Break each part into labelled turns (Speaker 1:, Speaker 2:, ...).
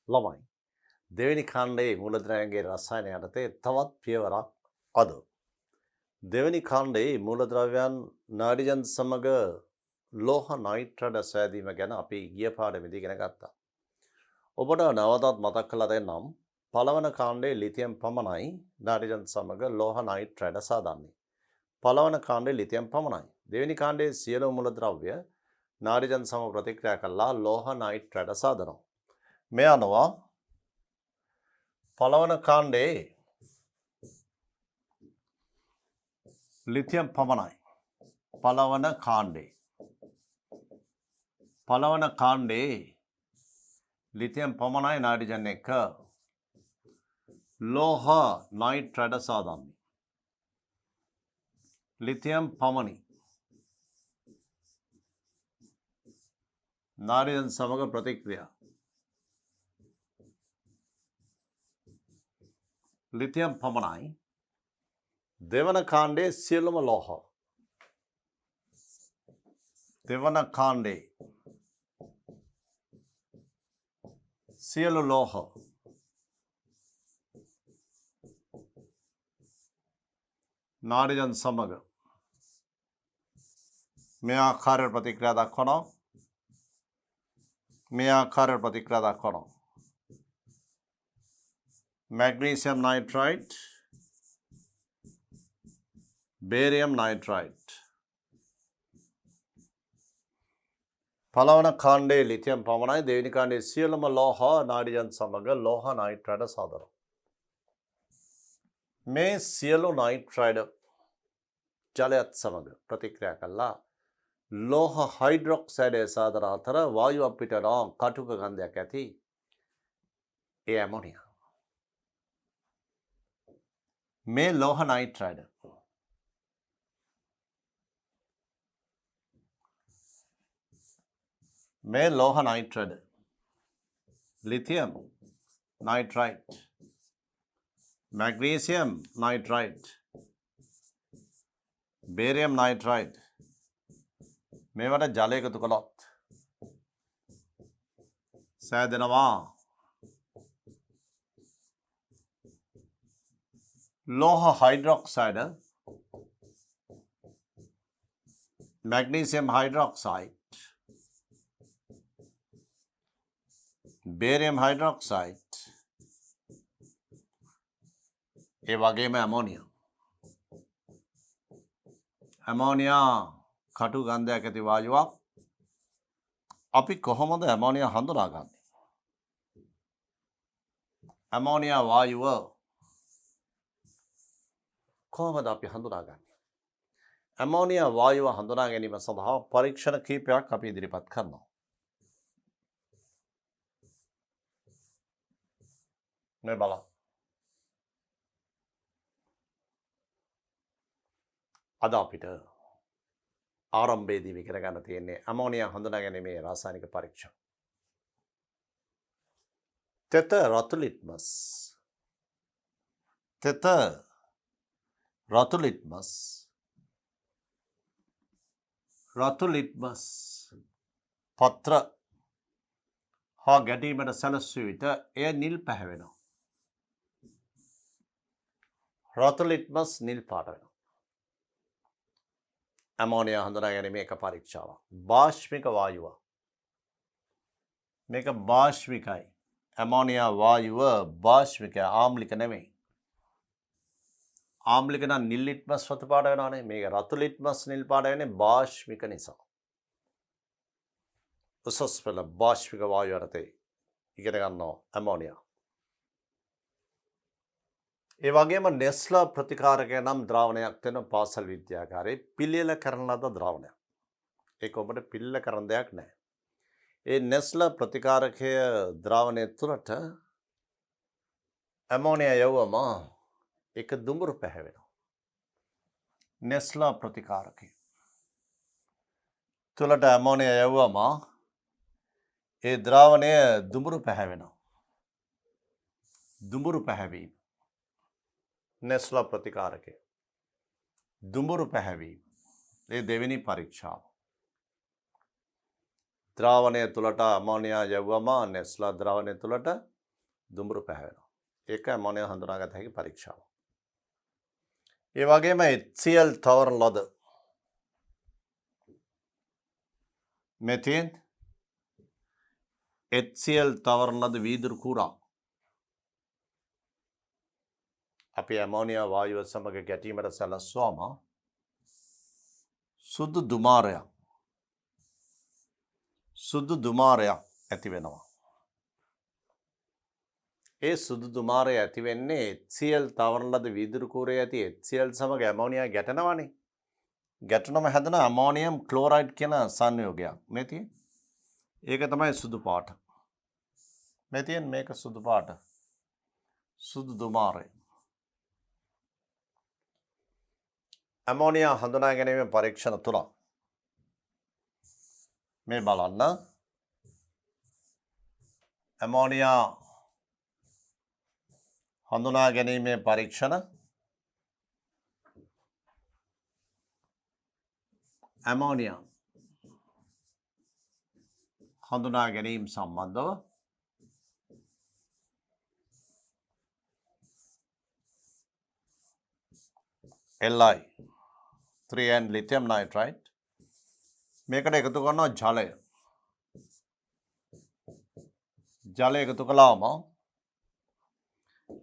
Speaker 1: ළමයි. දෙවෙනි කාණ්ඩයේ මූලද්‍රව්‍යයන්ගේ රසායන යටතේ තවත් පියවරක් අද. දෙවෙනි කාණ්ඩයේ මූලද්‍රව්‍යයන් නාඩිජන් සමග ලෝහ නයිට්‍රේට් සෑදීම ගැන අපි ගිය පාඩමේදී ඉගෙන ගත්තා. ඔබට නැවතත් මතක් කරලා දෙන්නම්. පළවන කාණ්ඩයේ ලිතියම් පමණයි නාඩිජන් සමග ලෝහ නයිට්‍රේට් සාදන්නේ. පළවන කාණ්ඩයේ ලිතියම් පමණයි. දෙවෙනි කාණ්ඩයේ සියලු මූලද්‍රව්‍ය නාඩිජන් සමග ප්‍රතික්‍රියා කළා ලෝහ නයිට්‍රේට් සාදනවා. මේ අනුව පළවන කාණ්ඩයේ ලිතියම් පමණයි. පළවන කාණ්ඩයේ ලිතියම් පමණයි නාඩිජන් එක ලෝහ නයිට්‍රේට් සාදන්නේ. ලිතියම් පමණි. නාඩිජන් සමග ප්‍රතික්‍රියා. ලිතියම් පමණයි. දෙවන කාණ්ඩයේ සියලුම ලෝහ. දෙවන කාණ්ඩයේ සියලු ලෝහ නාඩිජන් සමග මේ ආකාරයට ප්‍රතික්‍රියා දක්වනවා. Magnesium nitride, barium nitride. පළවන කාණ්ඩයේ ලිතියම් පමණයි. දෙවෙනි කාණ්ඩයේ සියලුම ලෝහ නාඩිජන් සමග ලෝහ නයිට්‍රේට් සාදනවා. මේ සියලු නයිට්‍රයිඩ් ජලයත් සමග ප්‍රතික්‍රියා කළා ලෝහ හයිඩ්‍රොක්සයිඩය සාදන අතර වායුවක් පිටනවා කටුක ගන්ධයක් ඇති ඒ ඇමෝනියා. මේ ලෝහ nitride lithium nitride, magnesium nitride, barium nitride මේවට ජලය එකතු කළොත් සෑදෙනවා ලෝහ hydroxide, magnesium hydroxide, barium hydroxide ඒ වගේම ඇමෝනියා කටු ගන්ධයක් ඇති වායුවක්. අපි කොහොමද ඇමෝනියා හඳුනාගන්නේ? ඇමෝනියා වායුව කොහොමද අපි හඳුනාගන්නේ? ඇමෝනියා වායුව හඳුනා ගැනීම සඳහා පරීක්ෂණ කීපයක් අපි ඉදිරිපත් කරනවා. මේ බලන්න. අද අපිට ආරම්භයේදී ඉගෙන ගන්න තියෙන්නේ ඇමෝනියා හඳුනා ගැනීමේ රසායනික පරීක්ෂණ. තෙත රතු ලිට්මස් පත්‍ර හා ගැටීමට සැලසුව විට එය නිල් පැහැවෙනවා. රතු ලිට්මස් නිල් පාට වෙනවා. ඇමෝනියා හඳුනා ගැනීමේ එක පරීක්ෂාවක්. භාෂ්මික වායුව. මේක භාෂ්මිකයි. ඇමෝනියා වායුව භාෂ්මිකයි, ආම්ලික නෙමෙයි. ආම්ලික නම් නිල් ලිට්මස් රතු පාට වෙනවානේ. මේක රතු ලිට්මස් නිල් පාට වෙන්නේ භාෂ්මික නිසා. උසස් පෙළ භාෂ්මික වායුව යටතේ ඉගෙන ගන්නවා ඇමෝනියා. ඒ වගේම නෙස්ලා ප්‍රතිකාරකය නම් ද්‍රාවණයක් වෙන පාසල් විද්‍යාගාරයේ පිළියෙල කරන ලද ද්‍රාවණයක්. ඒක ඔබට පිළියෙල කරන දෙයක් නැහැ. ඒ නෙස්ලා ප්‍රතිකාරකය ද්‍රාවණය තුළට ඇමෝනියා යවුවම ඒක දුඹුරු පැහැවෙනවා. නෙස්ලා ප්‍රතිකාරකය තුළට ඇමෝනියා යවුවම ඒ ද්‍රාවණය දුඹුරු පැහැවෙනවා. දුඹුරු පැහැවීම. නෙස්ලා ප්‍රතිකාරකය දුඹුරු පැහැවීම. ඒ දෙවෙනි පරීක්ෂාව. ද්‍රාවණය තුළට ඇමෝනියා යවුවම නෙස්ලා ද්‍රාවණය තුළට දුඹුරු පැහැවෙනවා. ඒක ඇමෝනියා හඳුනාගත හැකි පරීක්ෂාව. ඒ වගේම HCl තවරන ලද මෙතෙන් HCl තවරන ලද වීදුරු කුරා අපි ඇමෝනියා වායුව සමග ගැටීමට සැලැස්වාම සුදු දුමාරයක් ඇති වෙනවා. ඒ සුදු දුමාරය ඇති වෙන්නේ HCl තවරන ලද වීදුරු කුරේ ඇති HCl සමග ඇමෝනියා ගැටෙනවානේ. ගැටුනම හැදෙන ඇමෝනියම් ක්ලෝරයිඩ් කියන සංයෝගයක්. මේ තියෙන. ඒක තමයි සුදු පාට. මේ තියෙන මේක සුදු පාට. සුදු දුමාරය. ඇමෝනියා හඳුනා ගැනීමේ පරීක්ෂණ 3. මේ බලන්න. ඇමෝනියා හඳුනා ගැනීමේ පරීක්ෂණ ඇමෝනියා හඳුනා ගැනීම සම්බන්ධව Li 3 and lithium nitride මේකට එකතු කරනවා ජලය එකතු කළාම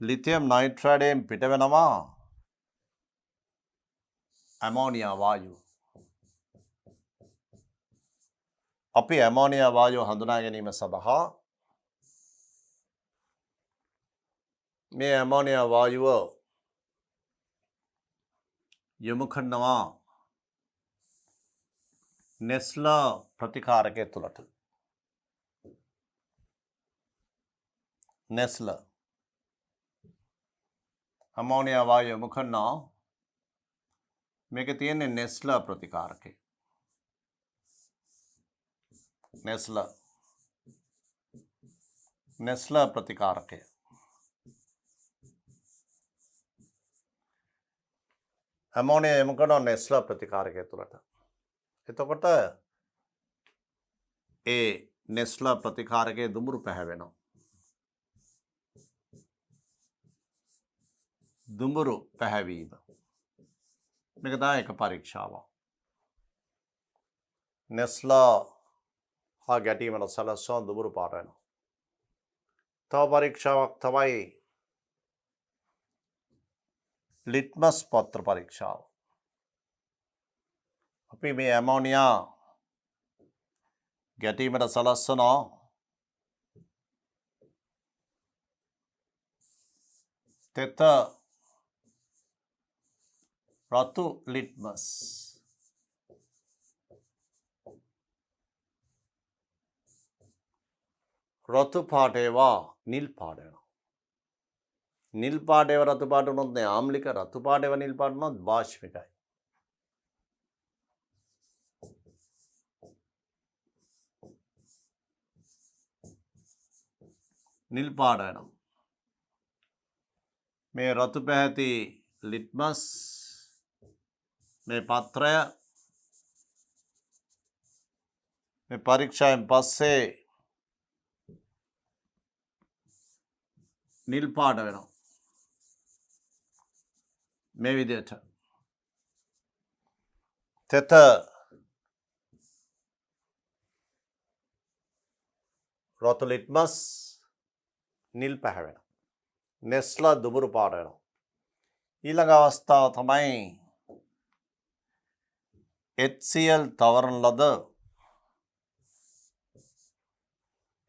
Speaker 1: ලිතියම් නයිට්‍රයිඩයෙන් පිට වෙනවා ඇමෝනියා වායුව. අපි ඇමෝනියා වායුව හඳුනා ගැනීම සඳහා මේ ඇමෝනියා වායුව යොමු කරනවා නෙස්ලා ප්‍රතිකාරකය තුළට. නෙස්ලා ඇමෝනියා වායුව යොමු කරනවා මේක තියෙන්නේ නෙස්ලා ප්‍රතිකාරකය. නෙස්ලා ප්‍රතිකාරකය. ඇමෝනියා යොමු කරනවා නෙස්ලා ප්‍රතිකාරකය තුළට. එතකොට ඒ නෙස්ලා ප්‍රතිකාරකයේ දුඹුරු පැහැවෙනවා. දුඹුරු පැහැවීම. මේක තමයි එක පරීක්ෂාවක්. නෙස්ලා හා ගැටීමට සැලැස්වන දුඹුරු පාට වෙනවා. තව පරීක්ෂාවක් තමයි ලිට්මස් පත්‍ර පරීක්ෂාව. අපි මේ ඇමෝනියා ගැටීමට සලස්වනවා තෙත රතු ලිට්මස්. රතු පාට ඒවා නිල් පාට වෙනවා. නිල් පාට ඒවා රතු පාට වුණොත් නේ ආම්ලික, රතු පාට ඒවා නිල් පාට වුණොත් වාෂ්මිකයි. නිල් පාට වෙනවා. මේ රතු පැහැති ලිට්මස් මේ පත්‍රය මේ පරීක්ෂාවෙන් පස්සේ නිල් පාට වෙනවා. මේ විදිහට තෙත රතු ලිට්මස් නිල් පැහැවෙනවා. නෙස්ලා දුඹුරු පාට වෙනවා. ඊළඟ අවස්ථාව තමයි HCl තවරන ලද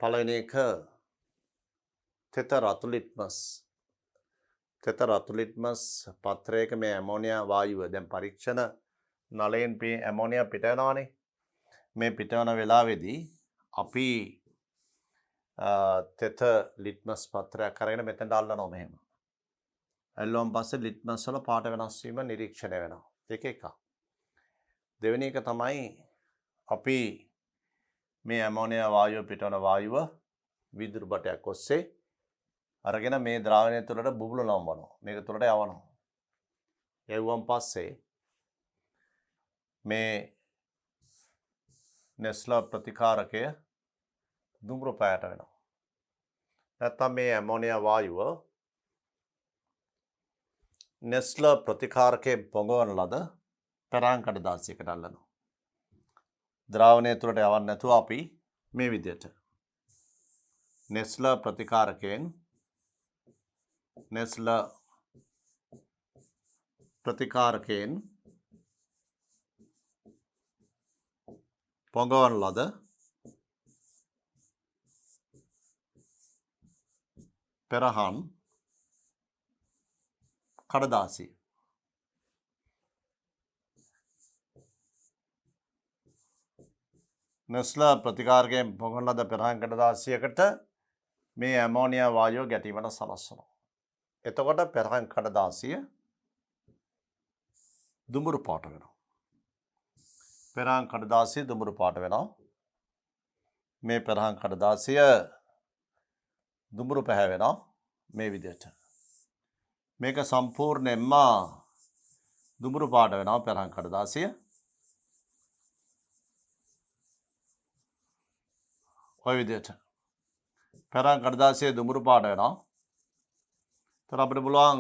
Speaker 1: පළවෙනි එක තෙත රතු ලිට්මස්. තෙත රතු ලිට්මස් පත්‍රයක මේ ඇමෝනියා වායුව දැන් පරීක්ෂණ නලයෙන් ඇමෝනියා පිට වෙනවානේ. මේ පිටවන වෙලාවේදී අපි තෙත ලිට්මස් පත්‍රයක් අරගෙන මෙතනට අල්ලනවා මෙහෙම. ඇල්ලුවම පස්සේ ලිට්මස් වල පාට වෙනස් වීම නිරීක්ෂණය වෙනවා. ඒක එකක්. දෙවෙනි එක තමයි අපි මේ ඇමෝනියා වායුව පිටවන වායුව වීදුරු බටයක් ඔස්සේ අරගෙන මේ ද්‍රාවණය තුළට බුබුලු නම්වනවා. මේක තුළට යවනවා. යවුවම පස්සේ මේ නෙස්ලා ප්‍රතිකාරකය දුඹුරු පාට වෙනවා. නැත්නම් මේ ඇමෝනියා වායුව නෙස්ල ප්‍රතිකාරකයෙන් පොඟවන ලද පෙරහන් කඩදාසියකට අල්ලනවා. ද්‍රාවණය තුළට යවන්නේ නැතුව අපි මේ විදිහට නෙස්ල ප්‍රතිකාරකයෙන් පොඟවන ලද පෙරහන් කඩදාසිය. නෙස්ල ප්‍රතිකාරකයෙන් පොඟවන ලද පෙරහන් කඩදාසියකට මේ ඇමෝනියා වායුව ගැටීමට සලස්වනවා. එතකොට පෙරහන් කඩදාසිය දුඹුරු පාට වෙනවා. පෙරහන් කඩදාසිය දුඹුරු පාට වෙනවා. මේ පෙරහන් කඩදාසිය දුඹුරු පැහැවෙනවා මේ විදිහට. මේක සම්පූර්ණයෙන්ම දුඹුරු පාට වෙනවා පෙරහන් කඩදාසිය. ඔය විදිහට පෙරහන් කඩදාසිය දුඹුරු පාට වෙනවා. තර අපිට පුළුවන්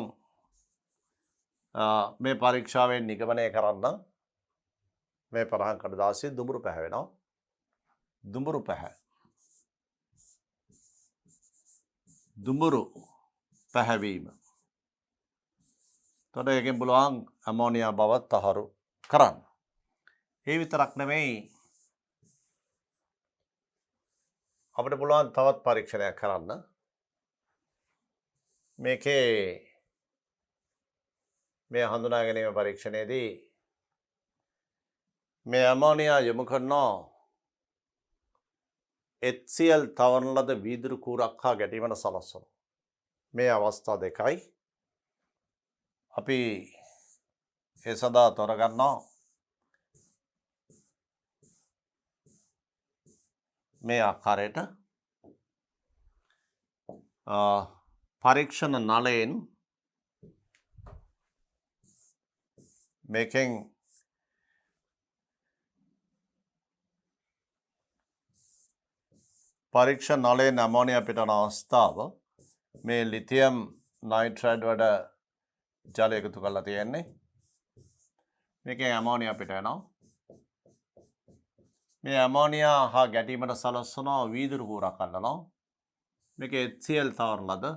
Speaker 1: මේ පරීක්ෂාවෙන් නිගමනය කරන්න මේ පෙරහන් කඩදාසිය දුඹුරු පැහැවෙනවා. දුඹුරු පැහැවීම. තොට එකෙන් පුළුවන් ඇමෝනියා බව තහරු කරන්න. ඒ විතරක් නෙමෙයි අපිට පුළුවන් තවත් පරීක්ෂණයක් කරන්න. මේකේ මේ හඳුනා ගැනීම පරීක්ෂණයේදී මේ ඇමෝනියා යොමු කරනවා HCl තවරන ලද වීදුරු කූරක් හා ගැටීමට සලස්වනවා. මේ අවස්ථා දෙකයි අපි ඒ සඳහා තෝරගන්නවා මේ ආකාරයට පරීක්ෂණ නලයෙන් මේකෙන් පරීක්ෂණ නලයෙන් ඇමෝනියා පිටවන අවස්ථාව මේ ලිතියම් නයිට්‍රයිඩ් වල ජලය එකතු කරලා තියෙන්නේ. මේකෙන් ඇමෝනියා පිට වෙනවා. මේ ඇමෝනියා හා ගැටීමට සලස්වන වීදුරු කූරක් අල්ලනවා. මේක HCl තවරන ලද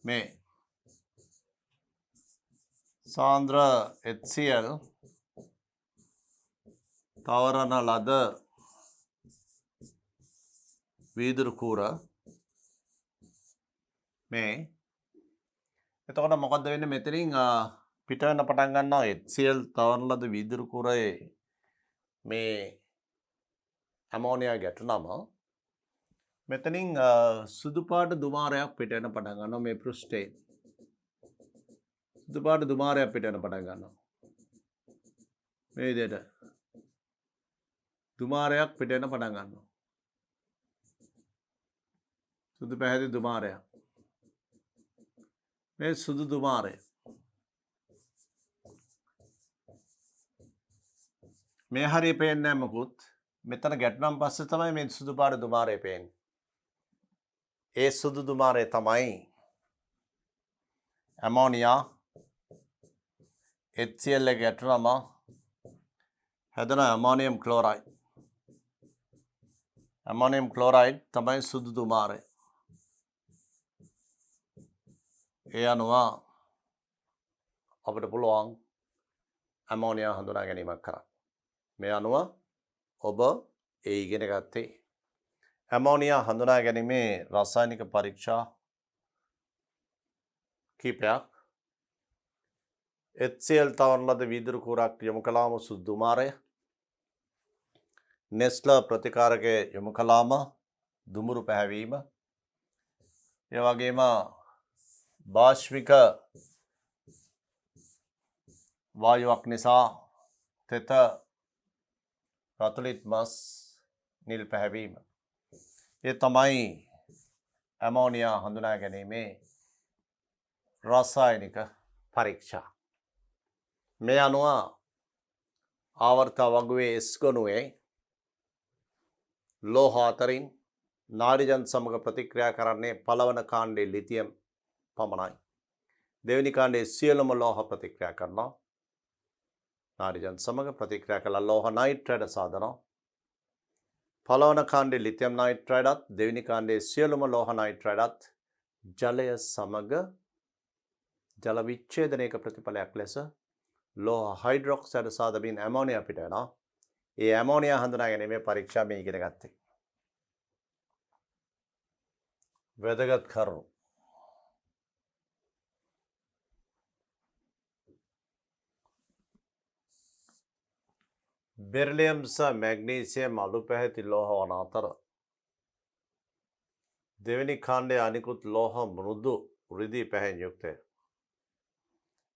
Speaker 1: මේ සාන්ද්‍ර HCl තවරන ලද වීදුරු කූර මේ එතකොට මොකද්ද වෙන්නේ මෙතනින් පිට වෙන පටන් ගන්නවා HCl තවරන ලද වීදුරු කූරේ මේ ඇමෝනියා ගැටුනම මෙතනින් සුදු පාට දුමාරයක් පිට වෙන පටන් ගන්නවා මේ පෘෂ්ඨයෙන්. සුදු පාට දුමාරයක් පිට වෙන පටන් ගන්නවා. මේ විදිහට දුමාරයක් පිට වෙන පටන් ගන්නවා. සුදු පැහැති දුමාරයක්. මේ සුදු දුමාරය. මේ හරිය පේන්නේ නැහැ මොකුත්. මෙතන ගැටුණන් පස්සේ තමයි මේ සුදු පාට දුමාරය පේන්නේ. ඒ සුදු දුමාරය තමයි ඇමෝනියා HCl එක ගැටුනම හැදෙන ඇමෝනියම් ක්ලෝරයිඩ්. ඇමෝනියම් ක්ලෝරයිඩ් තමයි සුදු දුමාරය. ඒ අනුව අපිට පුළුවන් ඇමෝනියා හඳුනා ගැනීමක් කරන්න. මේ අනුව ඔබ ඒ ඉගෙන ගත්තේ ඇමෝනියා හඳුනා ගැනීමේ රසායනික පරීක්ෂා කිහිපයක්. HCl තවරන ලද වීදුරු කූරක් යොමු කළාම සුදු දුමාරය. නෙස්ල ප්‍රතිකාරකයේ යොමු කළාම දුමුරු පැහැවීම. ඒ වගේම භාෂ්මික වායුවක් නිසා තෙත රතුලිත් මස් නිල් පැහැවීම. ඒ තමයි ඇමෝනියා හඳුනා ගැනීමේ රසායනික පරීක්ෂා. මේ අනුව ආවර්ත වගුවේ S ගොනුවේ ලෝහ අතරින් නාඩිජන් සමග ප්‍රතික්‍රියා කරන්නේ පළවන කාණ්ඩයේ ලිතියම් පමණයි. දෙවෙනි කාණ්ඩයේ සියලුම ලෝහ ප්‍රතික්‍රියා කරනවා. නාඩිජන් සමග ප්‍රතික්‍රියා කළ ලෝහ නයිට්‍රේට් සාදනවා. පළවන කාණ්ඩයේ ලිතියම් නයිට්‍රේට්ත් දෙවෙනි කාණ්ඩයේ සියලුම ලෝහ නයිට්‍රේට්ත් ජලය සමග ජල විච්ඡේදනයක ප්‍රතිඵලයක් ලෙස ලෝහ හයිඩ්‍රොක්සයිඩ් සාදමින් ඇමෝනියා පිට වෙනවා. ඒ ඇමෝනියා හඳුනා ගැනීමේ පරීක්ෂා මේ ඉගෙන ගත්තේ. වැදගත් කරුණු. බෙරිලියම් සහ මැග්නීසියම් අලු පැහැති ලෝහ වන අතර දෙවෙනි කාණ්ඩයේ අනිකුත් ලෝහ මෘදු රිදී පැහැයෙන් යුක්තය.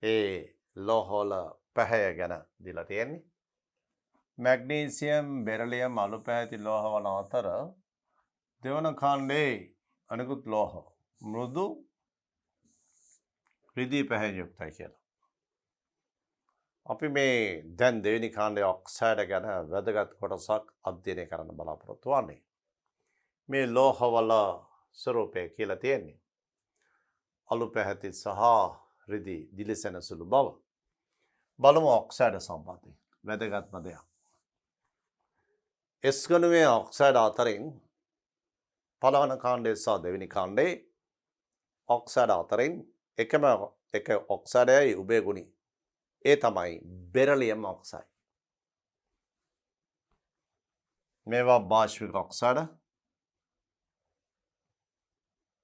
Speaker 1: ඒ ලෝහවල පැහැය ගැන දීලා තියෙන්නේ. මැග්නීසියම් බෙරිලියම් අලු පැහැති ලෝහ වන අතර දෙවන කාණ්ඩයේ අනිකුත් ලෝහ මෘදු රිදී පැහැයෙන් යුක්තයි කියලා. අපි මේ දැන් දෙවෙනි කාණ්ඩයේ ඔක්සයිඩ් ගැන වැදගත් කොටසක් අධ්‍යයනය කරන්න බලාපොරොත්තු වෙන්නේ. මේ ලෝහවල ස්වරූපය කියලා තියෙන්නේ අලු පැහැති සහ රිදී දිලිසෙන සුළු බව. බලමු ඔක්සයිඩ් සම්බන්ධයෙන් වැදගත්ම දෙයක්. S ගණුවේ ඔක්සයිඩ් අතරින් පළවන කාණ්ඩයේ සහ දෙවෙනි කාණ්ඩයේ ඔක්සයිඩ් අතරින් එකම එක ඔක්සයිඩයයි උභය ගුණී. ඒ තමයි බෙරිලියම් ඔක්සයිඩ්. මේවා භාෂ්මික ඔක්සයිඩ්.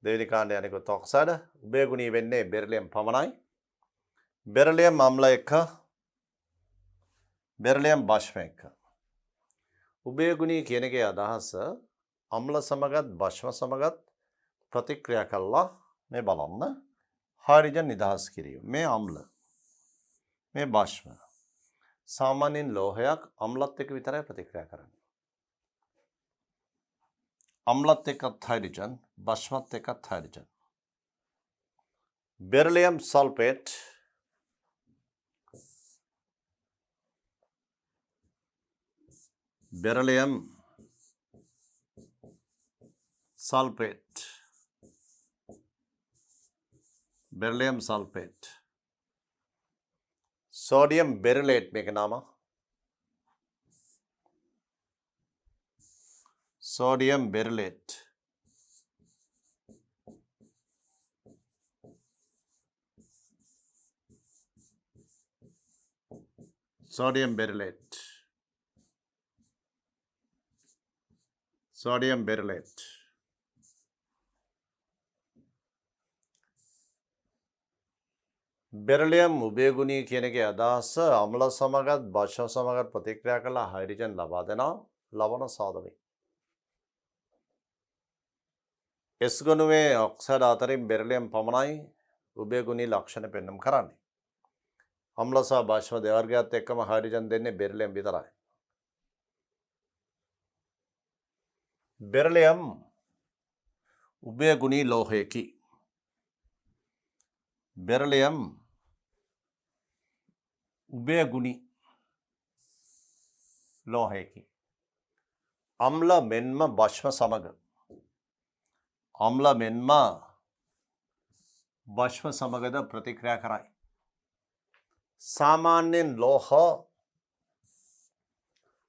Speaker 1: දෙවෙනි කාණ්ඩයේ අනිකුත් ඔක්සයිඩ් උභය ගුණී වෙන්නේ බෙරිලියම් පමණයි. බෙරිලියම් අම්ල එක බෙරිලියම් භාෂ්ම එක. උභය ගුණී කියන එකේ අදහස අම්ල සමගත් භාෂ්ම සමගත් ප්‍රතික්‍රියා කළා මේ බලන්න හයිඩ්‍රජන් නිදහස් කිරීම. මේ අම්ල මේ භාෂ්ම සාමාන්‍යයෙන් ලෝහයක් අම්ලත් එක්ක විතරයි ප්‍රතික්‍රියා කරන්නේ. අම්ලත් එක්කත් හයිඩ්‍රජන් භාෂ්මත් එක්කත් hydrogen. Beryllium sulphate beryllium sulfate sodium berylate මේක නම sodium berylate sodium berylate beryllium උභයගුණී කියන එකේ අදහස අම්ල සමගත් භාෂ්ම සමගත් ප්‍රතික්‍රියා කළ හයිඩ්‍රජන් ලබා දෙනවා ලවණ සාධනය. S ගණුවේ ඔක්සයිඩ් අතරින් බෙරිලියම් පමණයි උභයගුණී ලක්ෂණ පෙන්වම් කරන්නේ. අම්ල සහ භාෂ්ම දෙවර්ගයත් එක්කම හයිඩ්‍රජන් දෙන්නේ බෙරිලියම් විතරයි. බෙරිලියම් උභයගුණී ලෝහයකි. බෙරිලියම් උභයගුණී ලෝහයකි. අම්ල මෙන්ම භාෂ්ම සමග භාෂ්ම සමගද ප්‍රතික්‍රියා කරයි. සාමාන්‍යයෙන් ලෝහ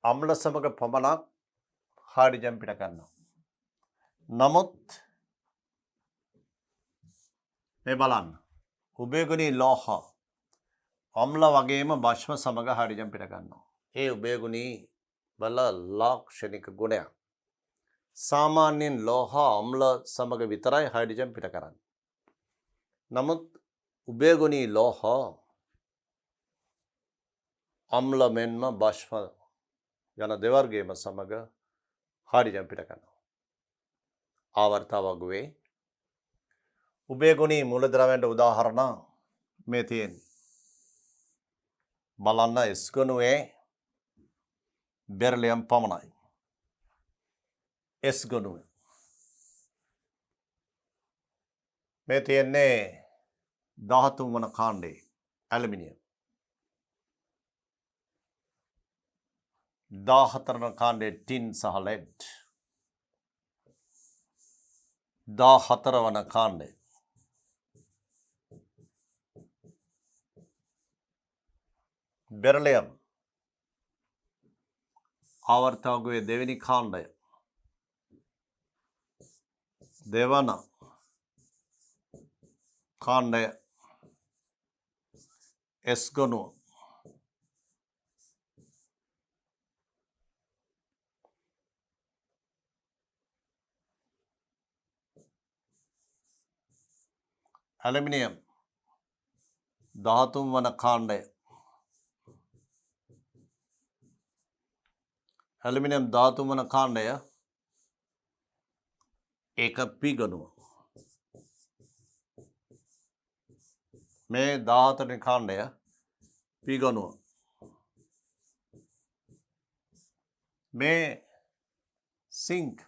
Speaker 1: අම්ල සමග පමණක් හයිඩ්‍රජන් පිට කරනවා. නමුත් මේ බලන්න උභයගුණී ලෝහ අම්ල වගේම භාෂ්ම සමග හයිඩ්‍රජන් පිට කරනවා. ඒ උභයගුණී වල ලාක්ෂණික ගුණයක්. සාමාන්‍යයෙන් ලෝහ අම්ල සමග විතරයි හයිඩ්‍රජන් පිට කරන්නේ. නමුත් උභයගුණී ලෝහ අම්ල මෙන්ම භාෂ්ම යන දෙවර්ගයේම සමග හයිඩ්‍රජන් පිට කරනවා. ආවර්ත වගුවේ උභයගුණී මූලද්‍රව්‍යයන්ට උදාහරණ මේ තියෙන්නේ. බලන්න S ගණුවේ බෙරිලියම් පමණයි. S ගණුවේ මේ තියෙන්නේ 13 වන කාණ්ඩයේ ඇලුමිනියම්. 14 කාණ්ඩයේ ටින් සහ ලෙඩ් 14 වන කාණ්ඩය බෙරලියම් ආවර්තවගේ දෙවෙනි කාණ්ඩය දෙවන කාණ්ඩය එස්ගොනුව ඇලුමිනියම් 13 වන කාණ්ඩය ඇලුමිනියම් 13 වන කාණ්ඩය ඒක පිගනුව මේ 14 වෙනි කාණ්ඩය පිගනුව මේ සිංක්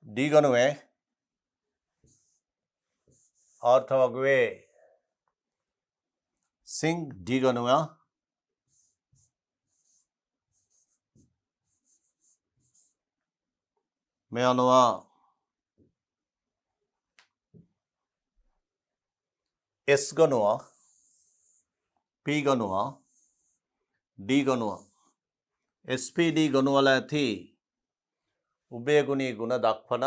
Speaker 1: ඩීගනුවේ ආර්ථවගුවේ සිංක් ඩීගනුව මේ අනුව S ගනුව P ගනුව D ගනුව SPD ගුණවල ඇති උභයගුණී ගුණ දක්වන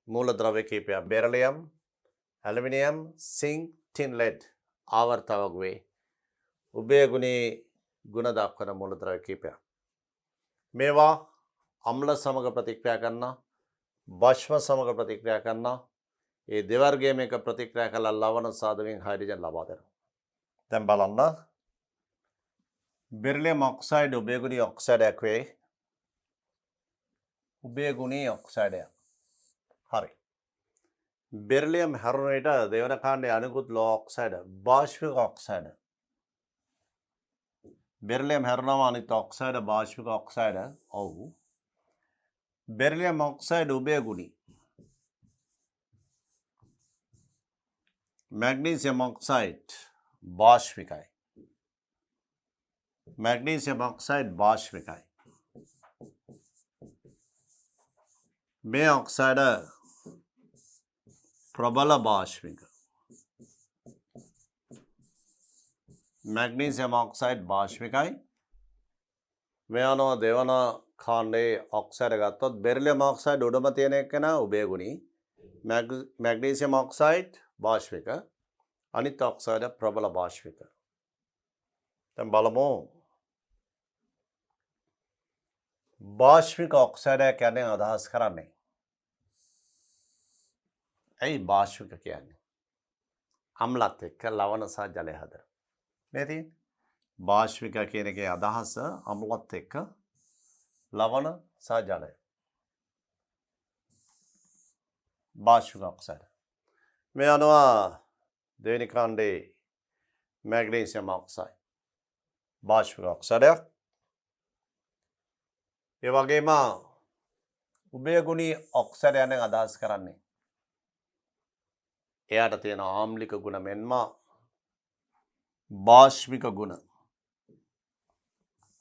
Speaker 1: මූලද්‍රව්‍ය කීපයක් beryllium aluminium zinc tin lead ආවර්තවගුවේ උභයගුණී ගුණ දක්වන මූලද්‍රව්‍ය කීපයක් මේවා අම්ල සමග ප්‍රතික්‍රියා කරන භස්ම සමග ප්‍රතික්‍රියා කරන ඒ දෙවර්ගයේම එක ප්‍රතික්‍රියා කළ ලවණ සාධකයෙන් හයිඩ්‍රජන් ලබා දෙනවා. දැන් බලන්න බෙරිලියම් ඔක්සයිඩ් උභයගුණී ඔක්සයිඩයක් වේ. උභයගුණී ඔක්සයිඩයක්. හරි. බෙරිලියම් හැරුණ විට දෙවන කාණ්ඩයේ අනිකුත් ලෝහ ඔක්සයිඩ් භාෂ්මික ඔක්සයිඩ් බෙරිලියම් හැරුණාම අනිත් ඔක්සයිඩ් භාෂ්මික ඔක්සයිඩ් ඔව් බෙරිලියම් ඔක්සයිඩ් උභයගුණී मैग्नीशियम ऑक्साइड बाष्पिकाय मैग्नीशियम ऑक्साइड बाष्पिकाय में ऑक्साइड प्रबल बाष्पिक मैग्नीशियम ऑक्साइड बाष्पिकाय मेनो देवन खांडे ऑक्साइड गत्तොත් बेरिलियम ऑक्साइड උඩම තියෙන එක නා උභයගුණී मैग्नीशियम ऑक्साइड बाष्पिक अनित ऑक्साइड प्रबल बाष्पिक දැන් බලමු बाष्पिक ऑक्साइड කියන්නේ අදහස් කරන්නේ ඇයි बाष्पिक කියන්නේ අම්ලත් එක්ක ලවණ සහ ජලය හදන මේ තියෙන්නේ बाष्पिक කියන එකේ අදහස අම්ලත් එක්ක ලවණ සහ ජලය बाष्पिक ऑक्साइड මේ අනුව දෙවෙනි කාණ්ඩේ मैग्नीशियम ऑक्साइड बाष्पिक ऑक्साइड ඒ වගේම උභයගුණී ඔක්සයිඩ් යන අදහස් කරන්නේ එයාට තියෙන ආම්ලික ගුණ මෙන්ම बाष्पिक ගුණ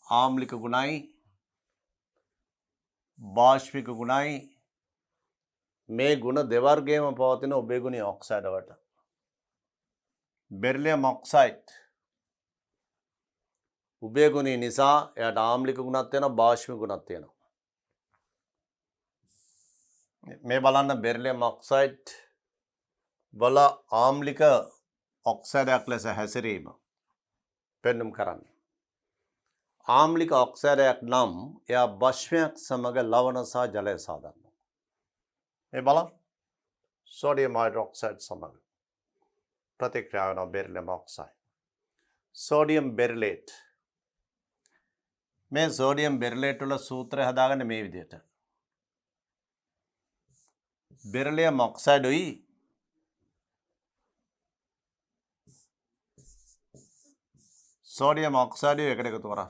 Speaker 1: ආම්ලික ගුණයි बाष्पिक ගුණයි මේ ගුණ දෙවර්ගයේම පවතින උභයගුණී ඔක්සයිඩ් වලට बेरिलियम ऑक्साइड උභයගුණී නිසා එයාට ආම්ලික ගුණත් තියෙනවා භාෂ්මික ගුණත් තියෙනවා මේ බලන්න बेरिलियम ऑक्साइड වල ආම්ලික ඔක්සයිඩයක් ලෙස හැසිරීම පෙන්눔 කරන්නේ ආම්ලික ඔක්සයිඩයක් නම් එයා භස්මයක් සමග ලවණ සහ ජලය සාදනවා මේ බලන්න सोडियम हाइड्रोक्साइड सम प्रतिक्रिया बेरिलियम ऑक्साइड सोडियम बेरिलेट में सोडियम बेरिलेट सूत्र हदागने मे विदिहट बेरिलियम ऑक्साइड हुई सोडियम ऑक्साइड एकड़े तोरा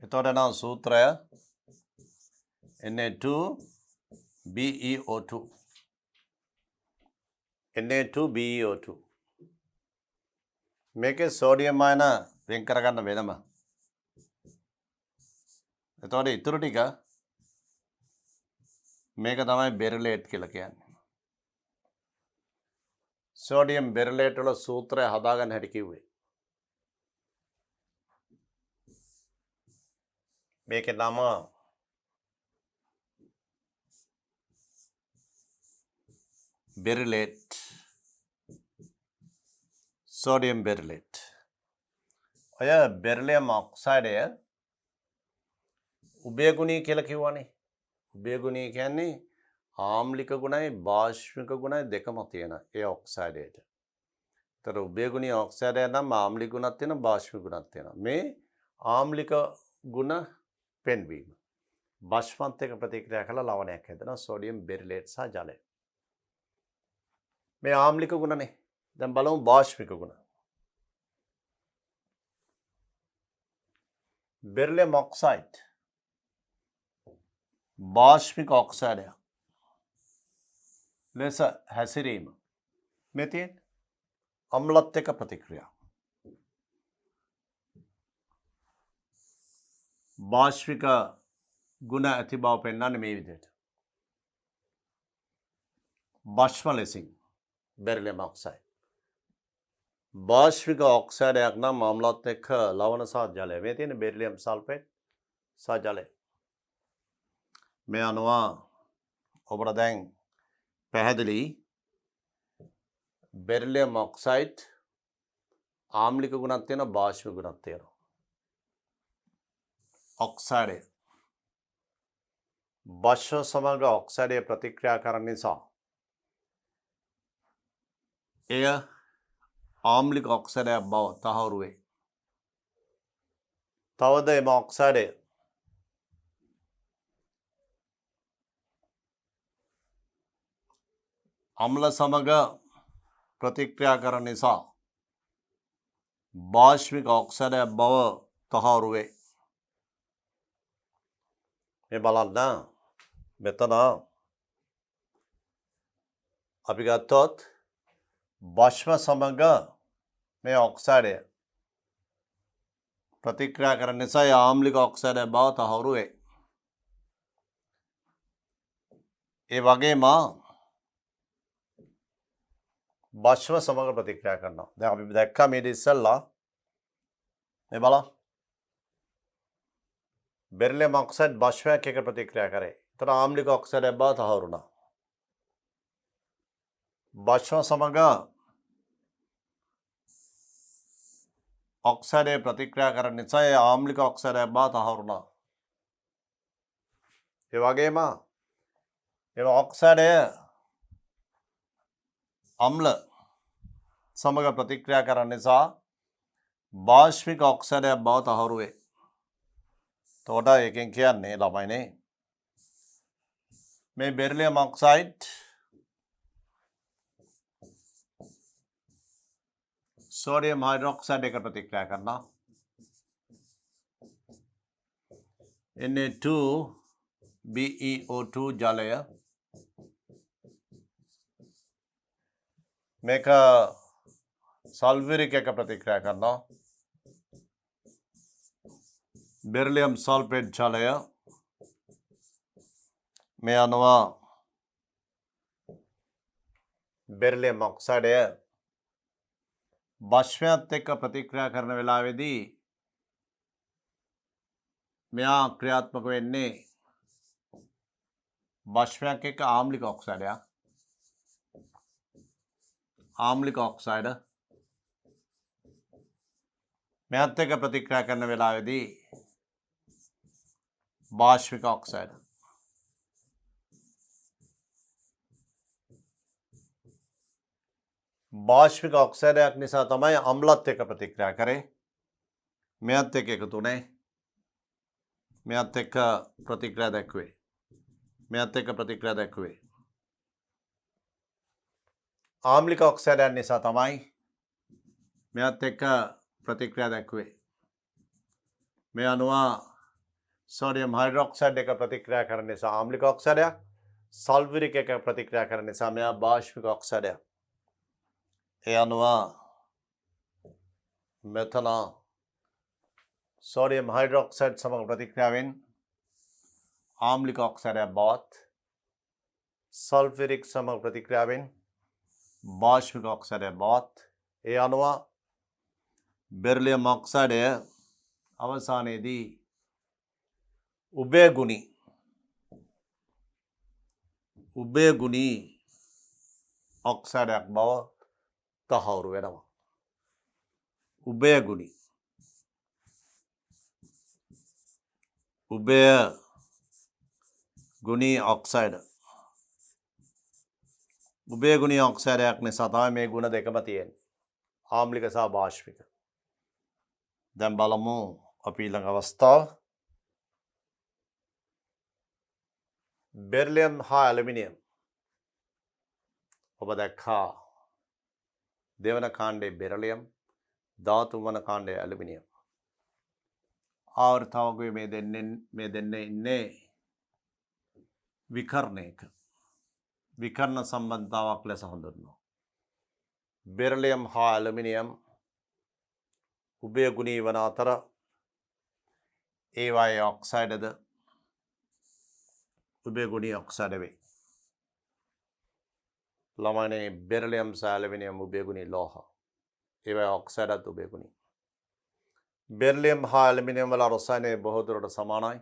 Speaker 1: इतोना सूत्र Na2BeO2 Na2BeO2 මේකේ සෝඩියම් අයන වෙන් කරගන්න වෙනම. එතකොට ඉතුරු ටික මේක තමයි බෙරිලේට් කියලා කියන්නේ. සෝඩියම් බෙරිලේට් වල සූත්‍රය හදාගන්න හැටි කිව්වේ. මේකේ නම බෙරිලේට්, සෝඩියම් බෙරිලේට්. ඔය බෙරිලියම් ඔක්සයිඩය උභයගුණී කියලා කිව්වනේ. උභයගුණී කියන්නේ ආම්ලික ගුණයි භාෂ්මික ගුණයි දෙකම තියෙන ඒ ඔක්සයිඩයට. ඒතර උභයගුණී ඔක්සයිඩය නම් ආම්ලික ගුණක් තියෙනවා භාෂ්මික ගුණක් තියෙනවා. මේ ආම්ලික ගුණ පෙන්වීම භාෂ්මත් එක්ක ප්‍රතික්‍රියා කරලා ලවණයක් හැදෙනවා සෝඩියම් බෙරිලේට් සහ ජලය. මේ ආම්ලික ගුණනේ. දැන් බලමු භාෂ්මික ගුණ. බෙරිලියම් ඔක්සයිඩ් භාෂ්මික ඔක්සයිඩයක් ලෙස හැසිරීම මේ තියෙන අම්ලත් එක්ක ප්‍රතික්‍රියා. භාෂ්මික ගුණ ඇති බව පෙන්වන්නේ මේ විදිහට. භස්ම ලෙසින් බෙරිලියම් ඔක්සයිඩ් භාෂ්මික ඔක්සයිඩයක් නම් අම්ලත් එක්ක ලවණ සහ ජලය. මේ තියෙන බෙරිලියම් සල්ෆේට් සහ ජලය. මේ අනුව ඔබට දැන් පැහැදිලි බෙරිලියම් ඔක්සයිඩ් ආම්ලික ගුණක් තියෙනවා භාෂ්මික ගුණක් තියෙනවා. ඔක්සයිඩය භස්ම සමග ඔක්සයිඩය ප්‍රතික්‍රියා කරන නිසා එය ආම්ලික ඔක්සයිඩයක් බව තහවුරු වේ. තවද එම ඔක්සයිඩය අම්ල සමග ප්‍රතික්‍රියා කරන නිසා භාෂ්මික ඔක්සයිඩයක් බව තහවුරු වේ. මේ බලන්න මෙතන අපි ගත්තොත් භස්ම සමග මේ ඔක්සයිඩය ප්‍රතික්‍රියා කරන නිසා ආම්ලික ඔක්සයිඩයක් බව තහවුරු වේ. ඒ වගේම භස්ම සමග ප්‍රතික්‍රියා කරනවා. දැන් අපි දැක්කා මේ ඉස්සෙල්ලා මේ බලන්න බෙරිලියම් ඔක්සයිඩ් භස්මයක් එක්ක ප්‍රතික්‍රියා කරේ. ඒතර ආම්ලික ඔක්සයිඩයක් බව තහවුරු වුණා. භස්ම සමග ඔක්සයිඩය ප්‍රතික්‍රියා කරන නිසා ඒ ආම්ලික ඔක්සයිඩයක් බව තහවුරු වුණා. ඒ වගේම ඒ ඔක්සයිඩය අම්ල සමග ප්‍රතික්‍රියා කරන නිසා භාෂ්මික ඔක්සයිඩයක් බව තහවුරු වේ. එතකොට එකෙන් කියන්නේ ළමයිනේ මේ බෙරිලියම් ඔක්සයිඩ් සෝඩියම් හයිඩ්‍රොක්සයිඩ් එක ප්‍රතික්‍රියා කරනවා. Na2BeO2 ජලය මේක සල්ෆියරික් එක ප්‍රතික්‍රියා කරනවා. බෙරිලියම් සල්ෆේට් ජලය මේ අනුව බෙරිලියම් ඔක්සයිඩය භස්මයත් එක්ක ප්‍රතික්‍රියා කරන වෙලාවේදී මෙයා ක්‍රියාත්මක වෙන්නේ භස්මයක් එක්ක ආම්ලික ඔක්සයිඩයක්. ආම්ලික ඔක්සයිඩ මෙයත් එක්ක ප්‍රතික්‍රියා කරන වෙලාවේදී භාෂ්මික ඔක්සයිඩ. භාෂ්මික ඔක්සයිඩයක් නිසා තමයි අම්ලත් එක්ක ප්‍රතික්‍රියා කරේ. මෙයත් එක්ක එකතු වුණේ. මෙයත් එක්ක ප්‍රතික්‍රියා දැක්වේ. මෙයත් එක්ක ප්‍රතික්‍රියා දැක්වේ. ආම්ලික ඔක්සයිඩයක් නිසා තමයි මෙයත් එක්ක ප්‍රතික්‍රියා දැක්වේ. මේ අනුව සෝඩියම් හයිඩ්‍රොක්සයිඩ් එක ප්‍රතික්‍රියා කරන නිසා ආම්ලික ඔක්සයිඩයක්, සල්ෆියරික් එක ප්‍රතික්‍රියා කරන නිසා මෙයා භාෂ්මික ඔක්සයිඩයක්. ඒ අනුව මෙතන සෝඩියම් හයිඩ්‍රොක්සයිඩ් සමග ප්‍රතික්‍රියාවෙන් ආම්ලික ඔක්සයිඩයක් බවත් සල්ෆිරික් සමග ප්‍රතික්‍රියාවෙන් භාෂ්මික ඔක්සයිඩයක් බවත් ඒ අනුව බෙරිලියම් ඔක්සයිඩය අවසානයේදී උභයගුණී ඔක්සයිඩයක් බව තහවුරු වෙනවා. උභයගුණී ඔක්සයිඩ්. උභයගුණී ඔක්සයිඩයක් නිසා තමයි මේ ගුණ දෙකම තියෙන්නේ. ආම්ලික සහ භාෂ්මික. දැන් බලමු අපි ඊළඟ අවස්ථාව. බෙරිලියම් හා ඇලුමිනියම්. ඔබ දැක්කා දෙවන කාණ්ඩයේ බෙරිලියම්, ධාතු වන කාණ්ඩයේ ඇලුමිනියම්. ආවර්තාවකයේ මේ දෙන්නේ ඉන්නේ විකර්ණයක. විකර්ණ සම්බන්ධතාවක් ලෙස හඳුන්වනවා. බෙරිලියම් හා ඇලුමිනියම් උභයගුණී වන අතර ඒවායේ ඔක්සයිඩද උභයගුණී ඔක්සයිඩ වේ. ළමනේ බෙරිලියම් සහ ඇලුමිනියම් උභයගුණී ලෝහ. ඒවායේ ඔක්සයිඩත් උභයගුණී. බෙරිලියම් හා ඇලුමිනියම් වල රසායනය බොහෝ දුරට සමානයි.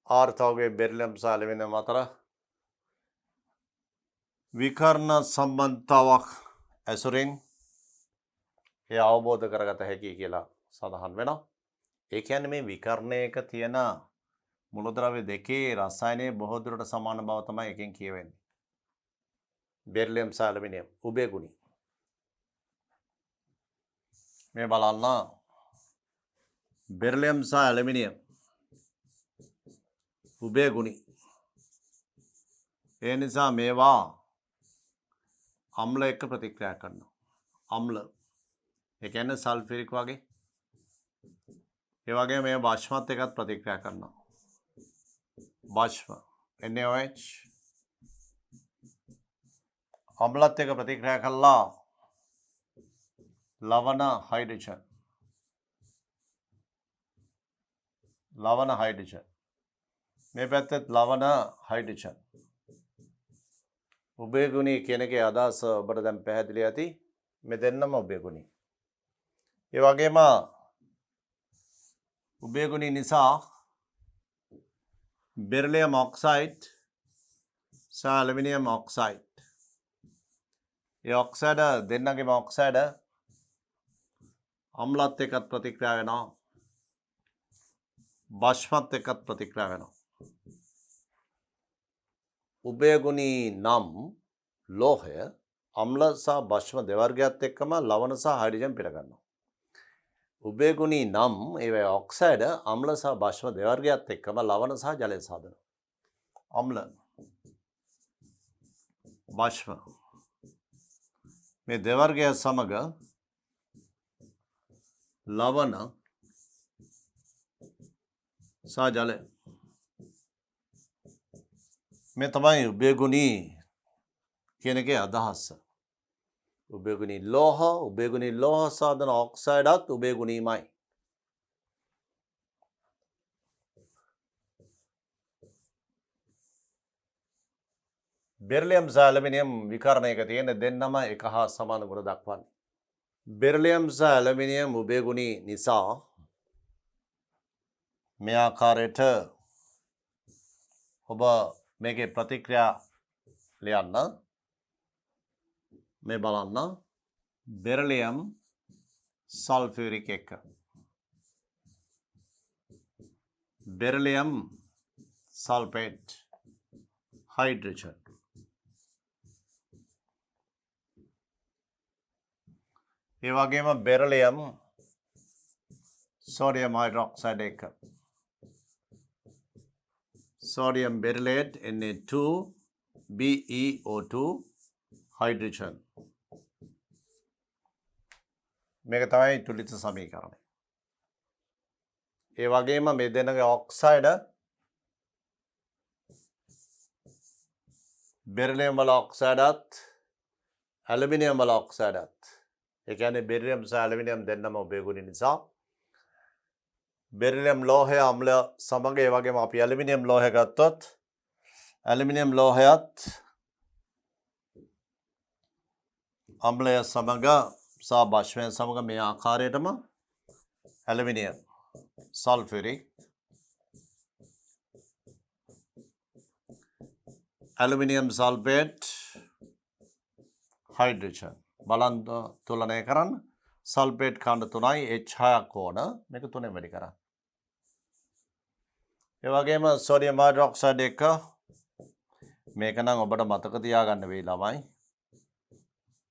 Speaker 1: ආවර්තාවකයේ බෙරිලියම් සහ ඇලුමිනියම් අතර විකර්ණ සම්බන්ධතාවක් ඇසුරින් ඒ අවබෝධ කරගත හැකි කියලා සඳහන් වෙනවා. ඒ කියන්නේ මේ විකර්ණයක තියෙන මුලද්‍රව්‍ය දෙකේ රසායනයේ බොහෝ දුරට සමාන බව තමයි එකෙන් කියවෙන්නේ. බෙරිලියම් සහ ඇලුමිනියම් උභයගුණී. මේ බලන්න බෙරිලියම් සහ ඇලුමිනියම් උභයගුණී. ඒ නිසා මේවා අම්ල එක්ක ප්‍රතික්‍රියා කරනවා. අම්ල ඒ කියන්නේ සල්ෆිරික් වගේ. ඒ වගේ මේ භාෂ්මත් එක්කත් ප්‍රතික්‍රියා කරනවා. භාෂ්ම NaOH අම්ලත් එක්ක ප්‍රතික්‍රියා කළා ලවණ හයිඩ්‍රජන්. මේ පැත්තත් ලවණ හයිඩ්‍රජන්. උභයගුණී කියන එකේ අදහස ඔබට දැන් පැහැදිලි ඇති. මේ දෙන්නම උභයගුණී. ඒ වගේම උභයගුණී නිසා බෙරිලියම් ඔක්සයිඩ් සහ ඇලුමිනියම් ඔක්සයිඩ්. ඒ ඔක්සයිඩ දෙන්නගේම ඔක්සයිඩ අම්ලත් එක්කත් ප්‍රතික්‍රියා වෙනවා. භාෂ්මත් එක්කත් ප්‍රතික්‍රියා වෙනවා. උභයගුණී නම් ලෝහය අම්ල සහ භාෂ්ම දෙවර්ගයත් එක්කම ලවණ සහ හයිඩ්‍රජන් පිට ගන්නවා. උභයගුණී නම් ඒවැ ඔක්සයිඩ අම්ල සහ භාෂ්ම දෙවර්ගයත් එක්කම ලවණ සහ ජලය සාදනවා. අම්ල භාෂ්ම මේ දෙවර්ගය සමග ලවණ සහ ජලය. මේ තමයි උභයගුණී කියන එකේ අදහස. උභයගුණී ලෝහ සාධන ඔක්සයිඩත් උභයගුණීමයි. බෙරිලියම් සහ ඇලුමිනියම් විකර්ණයක තියෙන දෙන්නම එක හා සමාන ගුණ දක්වන්නේ. බෙරිලියම් සහ ඇලුමිනියම් උභයගුණී නිසා මේ ආකාරයට ඔබ මේකේ ප්‍රතික්‍රියා ලියන්න. මේ බලන්න බෙරිලියම් සල්ෆියුරික් එක. Beryllium sulphate hydrogen. ඒ වගේම බෙරිලියම් සෝඩියම් හයිඩ්‍රොක්සයිඩ් එක. sodium berylate Na2BeO2 hydrogen. මේක තමයි තුලිත සමීකරණය. ඒ වගේම මේ දෙන්නගේ ඔක්සයිඩ බෙරිලියම් වල ඔක්සයිඩත් ඇලුමිනියම් වල ඔක්සයිඩත් ඒ කියන්නේ බෙරිලියම් සහ ඇලුමිනියම් දෙන්නම උභය ගුණි නිසා බෙරිලියම් ලෝහය අම්ල සමග ඒ වගේම අපි ඇලුමිනියම් ලෝහය ගත්තොත් ඇලුමිනියම් ලෝහයත් අම්ලය සමග සහ භාෂ්මය සමග මේ ආකාරයටම ඇලුමිනියම් සල්ෆියරික් ඇලුමිනියම් සල්ෆේට් හයිඩ්‍රජන් බලන් තුලනය කරන්න සල්ෆේට් කණ්ඩ 3යි H6ක් ඕන මේක 3ෙන් වැඩි කරන්න. ඒ වගේම සෝඩියම් හයිඩ්‍රොක්සයිඩ් එක මේක නම් ඔබට මතක තියාගන්න වෙයි ළමයි.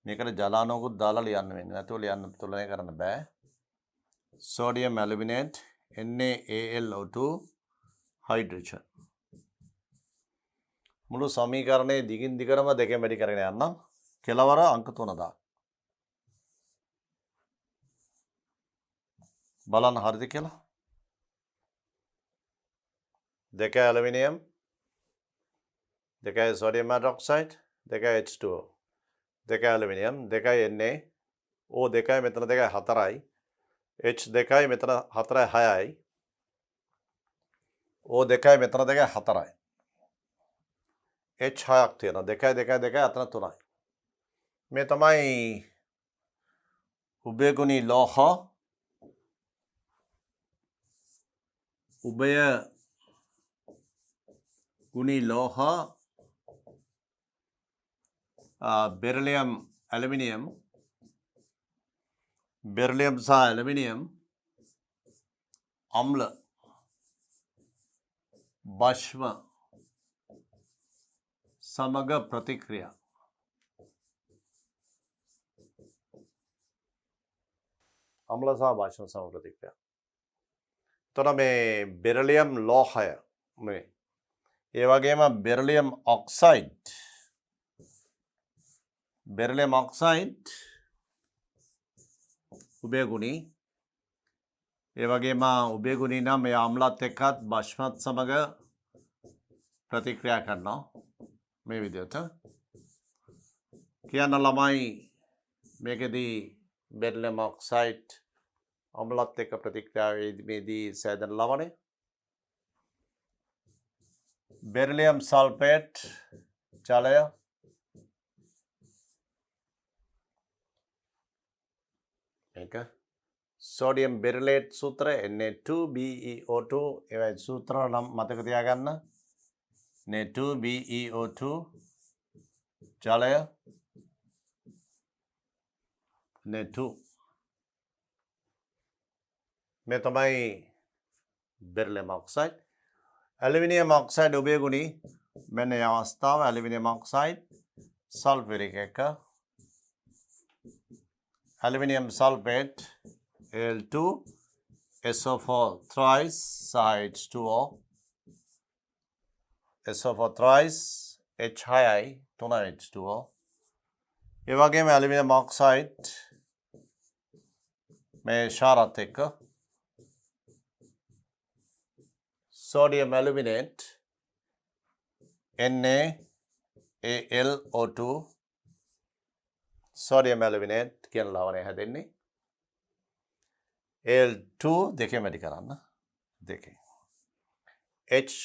Speaker 1: මේකට ජලානෝකුත් දාලා ලියන්න වෙන්නේ නැතුව ලියන්න තුලනය කරන්න බෑ. සෝඩියම් ඇලුමිනේට් NaAlO2 හයිඩ්‍රජන් මුළු සමීකරණයේ දිගින් දිගටම දෙකෙන් වැඩි කරගෙන යන්න කෙලවර අංක 3 දාන්න. බලන්න හරිද කියලා. 2 aluminium 2 sodium hydroxide 2 H2O 2 aluminium 2 Na O 2 මෙතන 2 4යි H 2 මෙතන 4 6යි O 2 මෙතන 2 4යි H 6ක් තියෙනවා 2 2 2 අතන 3යි මේ තමයි උභයගුණී ලෝහ උභය ගුණී ලෝහ බෙරිලියම් ඇලුමිනියම් බෙරිලියම් සහ ඇලුමිනියම් අම්ල භස්ම සමග ප්‍රතික්‍රියා අම්ල සහ භස්ම සමග ප්‍රතික්‍රියා. එතකොට මේ බෙරිලියම් ලෝහය මේ ඒ වගේම බෙරිලියම් ඔක්සයිඩ් උභයගුණී ඒ වගේම උභයගුණී නම් මේ අම්ලත් එක්කත් භස්මත් සමග ප්‍රතික්‍රියා කරනවා මේ විදිහට කියන්න ළමයි මේකෙදී බෙරිලියම් ඔක්සයිඩ් අම්ලත් එක්ක ප්‍රතික්‍රියාවේදී සෑදෙන ලවණය බෙරිලියම් සල්ෆේට් ජලය මේක සෝඩියම් බෙරිලේට් සූත්‍රය Na2BeO2 ඒවයි සූත්‍ර නම් මතක තියාගන්න Na2BeO2 ජලය Na2 මේ තමයි බෙරිලියම් ඔක්සයිඩ් ඇලුමිනියම් ඔක්සයිඩ් උභයගුණී මෙන්න මේ අවස්ථාව ඇලුමිනියම් ඔක්සයිඩ් සල්ෆරික් එක aluminium sulfate Al2 SO4 thrice H2O SO4 thrice H2I 2 H2O ඒ වගේම aluminium oxide මේ ශාරත් එක්ක sodium aluminate NaAlO2 sodium aluminate කියන ලවණය හැදෙන්නේ Al2 දෙකෙන් වැඩි කරන්න දෙකෙන් H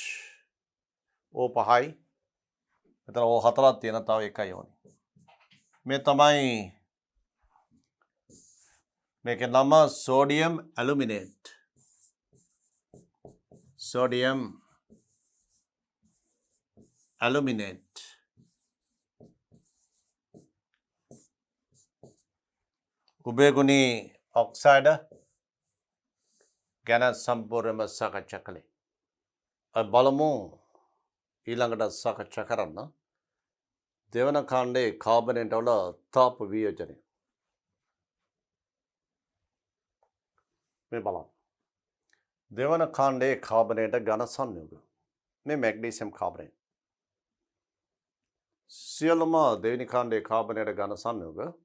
Speaker 1: O5යි මෙතන O4ක් තියෙන තව එකයි ඕනේ මේ තමයි මේකේ නම sodium aluminate උභයගුණී ඔක්සයිඩ් ගැන සම්පූර්ණයෙන්ම සාකච්ඡා කළේ. අපි බලමු ඊළඟට සාකච්ඡා කරන්න දෙවන කාණ්ඩයේ කාබනේට වල තාප වියෝජනය. මේ බලන්න. දෙවන කාණ්ඩයේ කාබනේට ඝන සංයෝග. මේ මැග්නීසියම් කාබනේට්. සියලුම දෙවෙනි කාණ්ඩයේ කාබනේට ඝන සංයෝග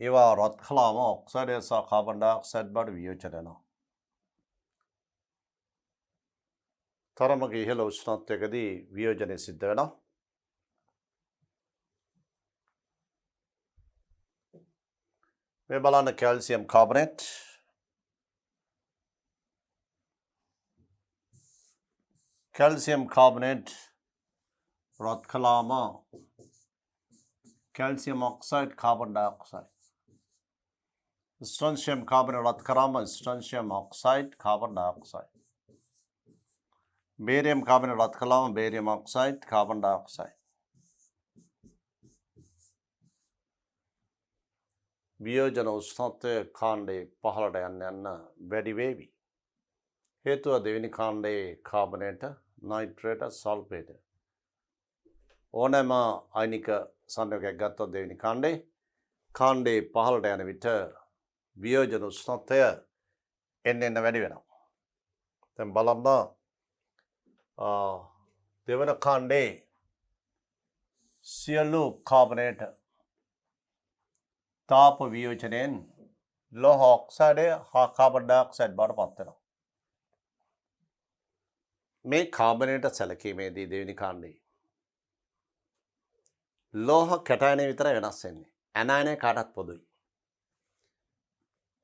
Speaker 1: ඒවා රත් කළාම ඔක්සයිඩය සහ කාබන් ඩයොක්සයිඩ් බවට වියෝජනය වෙනවා. තරමක ඉහළ උෂ්ණත්වයකදී වියෝජනය සිද්ධ වෙනවා. මේ බලන්න කැල්සියම් කාබනේට් රත් කළාම calcium oxide carbon dioxide strontium carbonate රත් කරාම strontium oxide carbon dioxide barium carbonate රත් කළාම බේරියම් ඔක්සයිඩ් කාබන් ඩයොක්සයිඩ් වියෝජන උෂ්ණත්වය කාණ්ඩයේ පහළට යන්න වැඩි වේවි. හේතුව දෙවෙනි කාණ්ඩයේ කාබනේට නයිට්‍රේට සල්ෆේට ඕනෑම අයනික සංයෝගයක් ගත්තොත් දෙවෙනි කාණ්ඩයේ පහළට යන විට වියෝජන උෂ්ණත්වය එන්න වැඩි වෙනවා. දැන් බලන්න දෙවන කාණ්ඩයේ සියලු කාබනේට තාප වියෝජනයෙන් ලෝහ ඔක්සයිඩය හා කාබන් ඩයොක්සයිඩ් බවට පත් වෙනවා. මේ කාබනේට සැලකීමේදී දෙවෙනි කාණ්ඩයේ ලෝහ කැටයනය විතරයි වෙනස් වෙන්නේ. ඇනයනය කාටත් පොදුයි.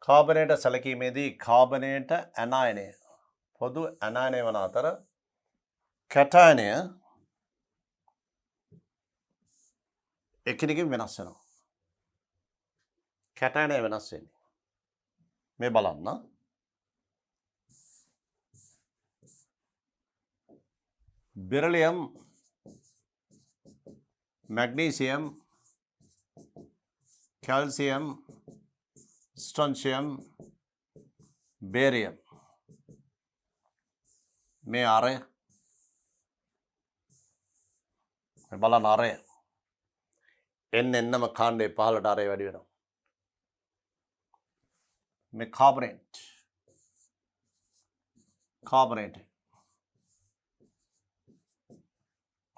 Speaker 1: කාබනේට සැලකීමේදී කාබනේට ඇනයනය පොදු ඇනයනය වන අතර කැටයනය එකිනෙකින් වෙනස් වෙනවා. කැටයනය වෙනස් වෙන්නේ. මේ බලන්න. Beryllium, magnesium, calcium, strontium, barium. මේ අරය. මේ බලන්න අරය. එන්නම කාණ්ඩයේ පහළට අරය වැඩි වෙනවා. මේ කාබනේට්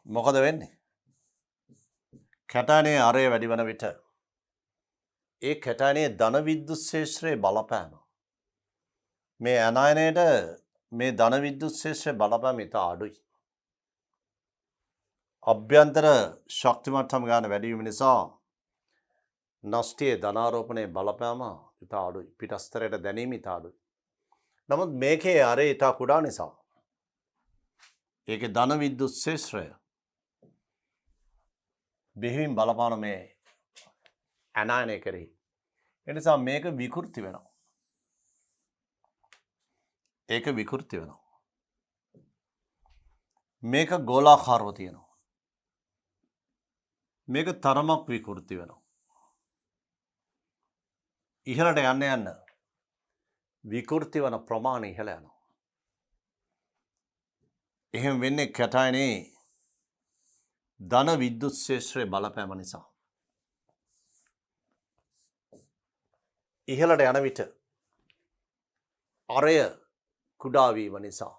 Speaker 1: මොකද වෙන්නේ? කැටයනයේ අරය වැඩි වන විට ඒ කැටයනයේ ධන විද්‍යුත් ක්ෂේත්‍රයේ බලපෑම මේ ඇනයනයට මේ ධන විද්‍යුත් ක්ෂේත්‍රයේ බලපෑම ඉතා අඩුයි. අභ්‍යන්තර ශක්ති මට්ටම ගාන වැඩි වීම නිසා නෂ්ටයේ ධනාරෝපණයේ බලපෑම ඉතා අඩුයි. පිටස්තරයට දැනීම ඉතා අඩුයි. නමුත් මේකේ අරේ ඉතා කුඩා නිසා ඒකේ ධන විද්‍යුත් ක්ෂේත්‍රය බෙහෙවින් බලපාන මේ ඇනයනය කෙරෙහි. ඒ නිසා මේක විකෘති වෙනවා. මේක ගෝලාකාරව තියෙනවා. මේක තරමක් විකෘති වෙනවා. ඉහළට යන්න විකෘති වන ප්‍රමාණය ඉහළ යනවා. එහෙම වෙන්නේ කැටයනයේ ධන විද්‍යුත් ක්ෂේත්‍රයේ බලපෑම නිසා. ඉහළට යන විට අරය කුඩා වීම නිසා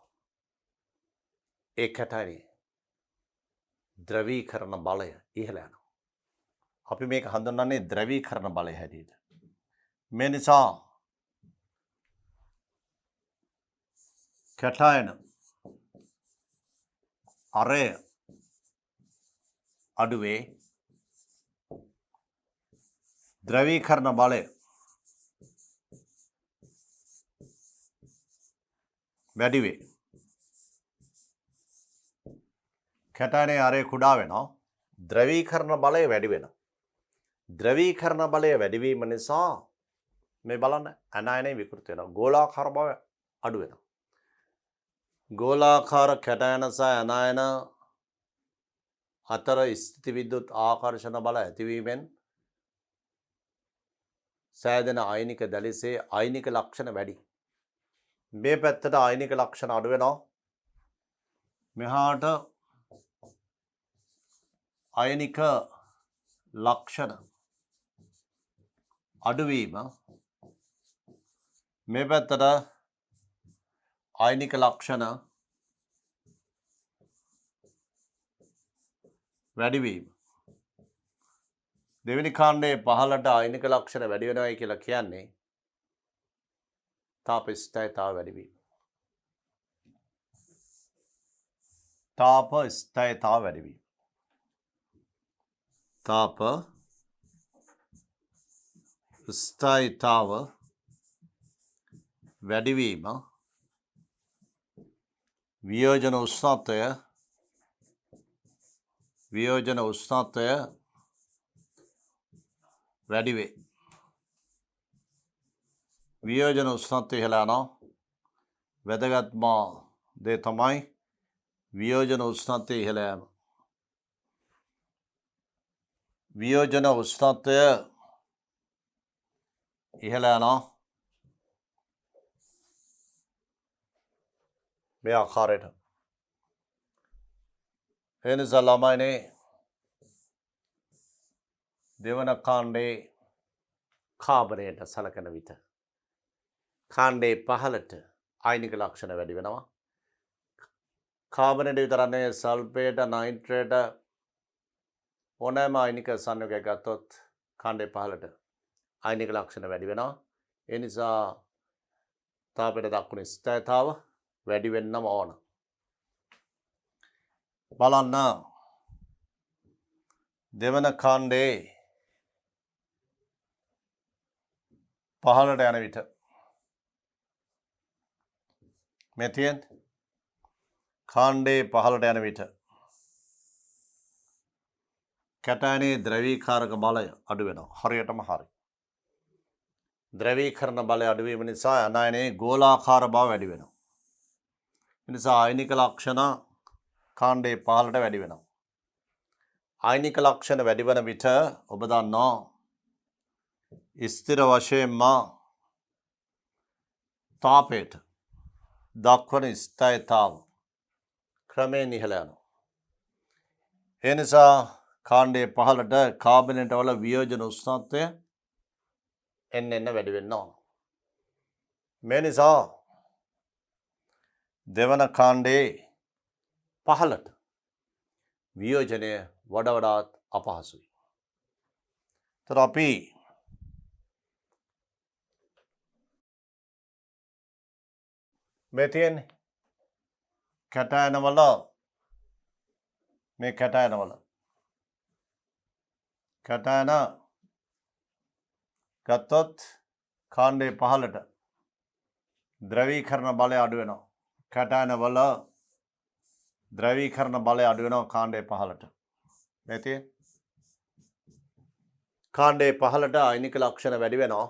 Speaker 1: ඒ කැටයනයේ ද්‍රවීකරණ බලය ඉහළ යනවා. අපි මේක හඳුන්වන්නේ ද්‍රවීකරණ බලය හැටියට. මේ නිසා කැටයන අරය අඩුවේ ද්‍රවීකරණ බලය වැඩි වේ. කැටයනයේ අරය කුඩා වෙනවා. ද්‍රවීකරණ බලය වැඩි වෙනවා. ද්‍රවීකරණ බලය වැඩි වීම නිසා මේ බලන්න ඇනයනය විකෘති වෙනවා. ගෝලාකාර බව අඩු වෙනවා. ගෝලාකාර කැටයන සහ ඇනයන අතර ස්ථිති විද්‍යුත් ආකර්ෂණ බල ඇතිවීමෙන් සෑදෙන අයනික දැලිසේ අයනික ලක්ෂණ වැඩි. මේ පැත්තට අයනික ලක්ෂණ අඩු වෙනවා. මෙහාට අයනික ලක්ෂණ අඩුවීම. මේ පැත්තට අයනික ලක්ෂණ වැඩිවීම. දෙවෙනි කාණ්ඩයේ පහළට අයනික ලක්ෂණ වැඩි වෙනවයි කියලා කියන්නේ තාප ස්ථායීතාව වැඩිවීම. තාප ස්ථායීතාව වැඩිවීම. තාප ස්ථායීතාව වැඩිවීම වියෝජන උෂ්ණත්වය වැඩි වේ. වියෝජන උෂ්ණත්වය ඉහළ යනවා. වැදගත්ම දේ තමයි වියෝජන උෂ්ණත්වය ඉහළ යාම. වියෝජන උෂ්ණත්වය ඉහළ යනවා. මේ ආකාරයට. ඒ නිසා ළමයිනේ දෙවන කාණ්ඩේ කාබනයට සලකන විට කාණ්ඩේ 15ට ආයනික ලක්ෂණ වැඩි වෙනවා. කාබනයට විතරක් නෙවෙයි සල්ෆේට, නයිට්‍රේට ඕනෑම ආයනික සංයෝගයක් ගත්තොත් කාණ්ඩේ 15ට ආයනික ලක්ෂණ වැඩි වෙනවා. ඒ නිසා තාපයට දක්වන ස්ථායීතාව වැඩි වෙන්නම ඕන. බලන්න දෙවන කාණ්ඩේ 15ට යන විට මේ තියෙන්නේ කාණ්ඩේ 15ට යන විට කැටයනේ ද්‍රවීකාරක බලය අඩු වෙනවා. හරියටම හරි. ද්‍රවීකරණ බලය අඩු වීම නිසා අනායනයේ ගෝලාකාර බව වැඩි වෙනවා. ඒ නිසා ආයනික ලක්ෂණ කාණ්ඩේ 15ට වැඩි වෙනවා. ආයනික ලක්ෂණ වැඩි වන විට ඔබ දන්නවා ස්ථිර වශයෙන්ම තාපයට දක්වන ස්ථායීතාව ක්‍රමයෙන් ඉහළ යනවා. ඒ නිසා කාණ්ඩේ 15ට කාබනේට වල වියෝජන උෂ්ණත්වය එන්න වැඩි වෙන්න ඕන. මේ නිසා දෙවන කාණ්ඩේ 15ට වියෝජනය වඩාත් අපහසුයි. තර අපි මේ තියෙන්නේ කැටයනවල මේ කැටයනවල කැටයන ගත්තොත් කාණ්ඩේ 15ට ද්‍රවීකරණ බලය අඩු වෙනවා. කැටයනවල ද්‍රවීකරණ බලය අඩු වෙනවා කාණ්ඩේ 15ට. මේ තියෙන්නේ කාණ්ඩේ 15ට ආයනික ලක්ෂණ වැඩි වෙනවා.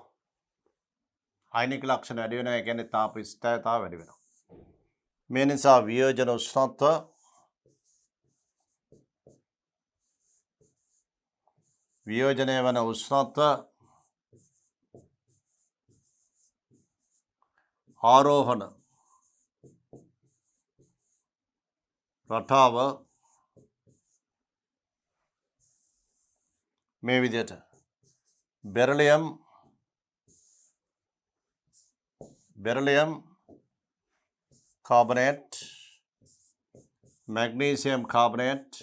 Speaker 1: ආයනික ලක්ෂණ වැඩි වෙනවා. ඒ කියන්නේ තාප ස්ථායීතාව වැඩි වෙනවා. මේ නිසා වියෝජන උෂ්ණත්ව වියෝජනය වන උෂ්ණත්ව ආරෝහණ රටාව මේ විදිහට beryllium carbonate, magnesium carbonate,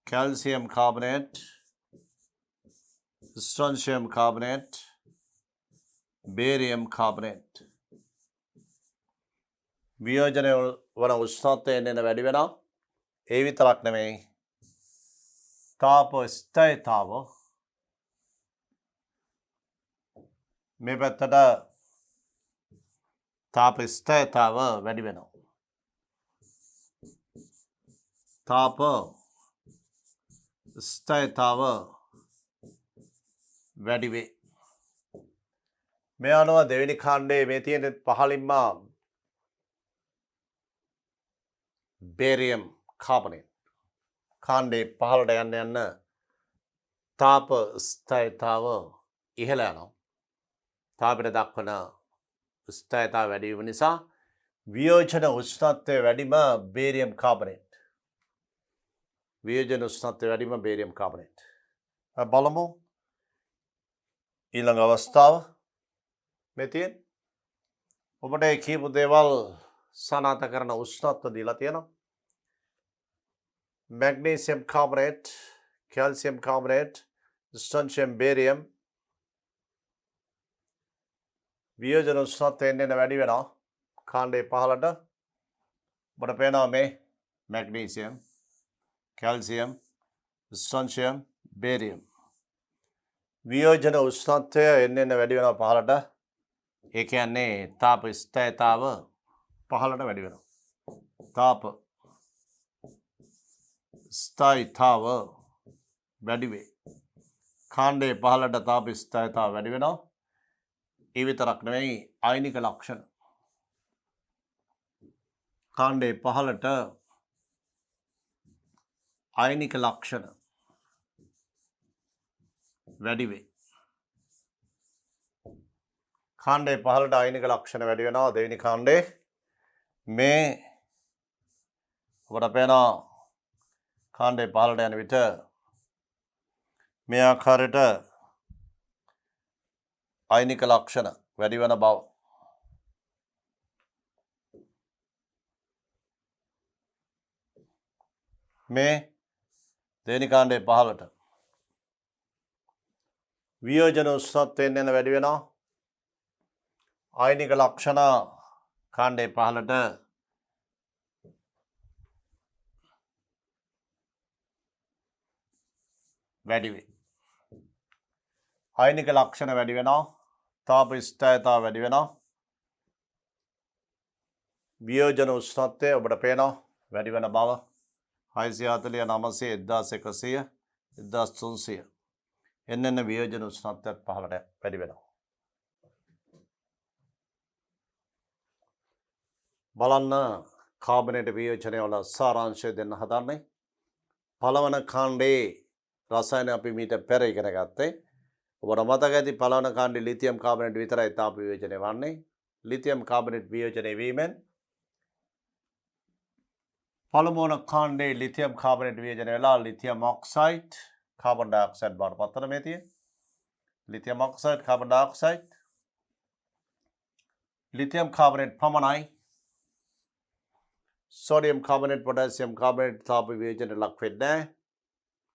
Speaker 1: calcium carbonate, strontium carbonate, barium carbonate. වියෝජනය වන උෂ්ණත්වය එන්න වැඩි වෙනවා. ඒ විතරක් නෙමෙයි තාප ස්ථායීතාව මේ පැත්තට තාප ස්ථායීතාව වැඩි වෙනවා. තාප ස්ථායීතාව වැඩි වේ. මේ අනුව දෙවෙනි කාණ්ඩයේ මේ තියෙන පහළින්ම barium carbonate කාණ්ඩේ 15ට යන්න තාප ස්ථායීතාව ඉහළ යනවා. තාපයට දක්වන ස්ථායීතාව වැඩි වීම නිසා වියෝජන උෂ්ණත්වය වැඩිම barium carbonate. වියෝජන උෂ්ණත්වය වැඩිම barium carbonate. බලමු ඊළඟ අවස්ථාව මේ තියෙන ඔබට ඒ කියපු දේවල් සනාථ කරන උෂ්ණත්ව දීලා තියෙනවා. magnesium carbonate, calcium carbonate, strontium, barium වියෝජන උෂ්ණත්වය එන්න වැඩි වෙනවා. කාණ්ඩේ 15ට ඔබට පේනවා මේ magnesium, calcium, strontium, barium වියෝජන උෂ්ණත්වය එන්න එන්න වැඩි වෙනවා පහළට. ඒ කියන්නේ තාප ස්ථායතාව පහළට වැඩි වෙනවා. තාප ස්ථායතාව වැඩි වේ. කාණ්ඩයේ පහළට තාප ස්ථායතාව වැඩි වෙනවා. ඒ විතරක් නෙවෙයි ආයනික ලක්ෂණ. කාණ්ඩයේ පහළට ආයනික ලක්ෂණ වැඩි වේ. කාණ්ඩයේ පහළට ආයනික ලක්ෂණ වැඩි වෙනවා දෙවෙනි කාණ්ඩේ. මේ ඔබට පේනවා කාණ්ඩයේ පහළට යන විට මේ ආකාරයට ආයනික ලක්ෂණ වැඩි වෙන බව. මේ දෙවෙනි කාණ්ඩයේ පහළට වියෝජන උෂ්ණත්වයෙන් යන වැඩි වෙනවා. ආයනික ලක්ෂණ කාණ්ඩයේ පහළට වැඩි වේ. ආයනික ලක්ෂණ වැඩි වෙනවා. තාප ස්ථායතාව වැඩි වෙනවා. වියෝජන උෂ්ණත්වය ඔබට පේනවා වැඩි වෙන බව. 640 900 1100 1300 එන්න වියෝජන උෂ්ණත්වයත් පහළට වැඩි වෙනවා. බලන්න කාබනේට වියෝජනය වල සාරාංශය දෙන්න හදන්නේ. පළවන කාණ්ඩේ රසායන අපි මීට පෙර ඉගෙන ගත්තේ. ඔබට මතක ඇති පළවන කාණ්ඩේ ලිතියම් කාබනේට් විතරයි තාප වියෝජනය වන්නේ. ලිතියම් කාබනේට් වියෝජනය වීමෙන් පළමුවන කාණ්ඩේ ලිතියම් කාබනේට් වියෝජනය වෙලා ලිතියම් ඔක්සයිඩ් කාබන් ඩයොක්සයිඩ් බවට පත් වෙන මේ තියෙන. Lithium oxide carbon dioxide lithium carbonate පමණයි. සෝඩියම් කාබනේට් පොටෑසියම් කාබනේට් තාප වියෝජනයට ලක් වෙන්නේ නැහැ.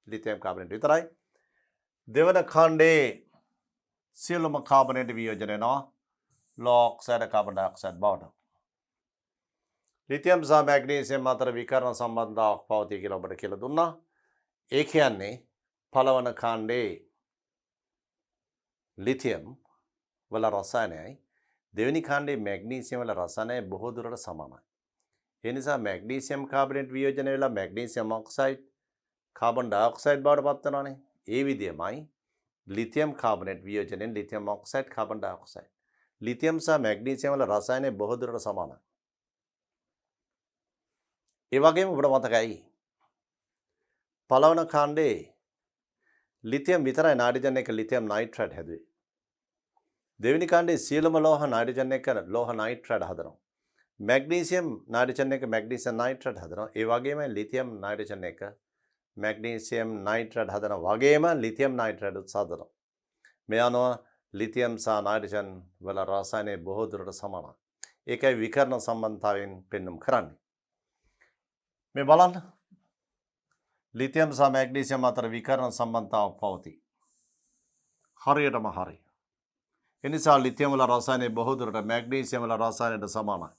Speaker 1: ලිතියම් කාබනේට් විතරයි. දෙවන කාණ්ඩේ සියලුම කාබනේට් වියෝජනය වෙනවා ලෝ ඔක්සයිඩ් කාබන් ඩයොක්සයිඩ් බවට. ලිතියම් සහ මැග්නීසියම් අතර විකර්ණ සම්බන්ධතාවක් පවතී කියලා ඔබට කියලා දුන්නා. ඒ කියන්නේ පළවන කාණ්ඩේ ලිතියම් වල රසායනයයි දෙවෙනි කාණ්ඩේ මැග්නීසියම් වල රසායනය බොහෝ දුරට සමානයි. ඒ නිසා මැග්නීසියම් කාබනේට් වියෝජනය වෙලා මැග්නීසියම් ඔක්සයිඩ් කාබන් ඩයොක්සයිඩ් බවට පත් වෙනවානේ. ඒ විදිහමයි ලිතියම් කාබනේට් වියෝජනයෙන් lithium oxide carbon dioxide. Lithium සහ මැග්නීසියම් වල රසායනය බොහෝ දුරට සමානයි. ඒ වගේම ඔබට මතකයි පළවන කාණ්ඩේ ලිතියම් විතරයි නයිට්‍රජන් එක ලිතියම් නයිට්‍රේට් හැදුවේ. දෙවෙනි කාණ්ඩේ සියලුම ලෝහ නයිට්‍රජන් එක ලෝහ නයිට්‍රේට් හදනවා. මැග්නීසියම් නයිට්‍රජන් එක මැග්නීසියම් නයිට්‍රේට් හදනවා. ඒ වගේම ලිතියම් නයිට්‍රජන් එක මැග්නීසියම් නයිට්‍රේට් හදනවා වගේම ලිතියම් නයිට්‍රේට් උත් හදනවා. මේ අනුව ලිතියම් සහ නයිට්‍රජන් වල රසායනය බොහෝ දුරට සමානයි. ඒකයි විකර්ණ සම්බන්ධතාවයෙන් පෙන්වුම් කරන්නේ. මේ බලන්න ලිතියම් සහ මැග්නීසියම් අතර විකර්ණ සම්බන්ධතාවක් පවතී. හරියටම හරි. ඒ නිසා ලිතියම් වල රසායනය බොහෝ දුරට මැග්නීසියම් වල රසායනයට සමානයි.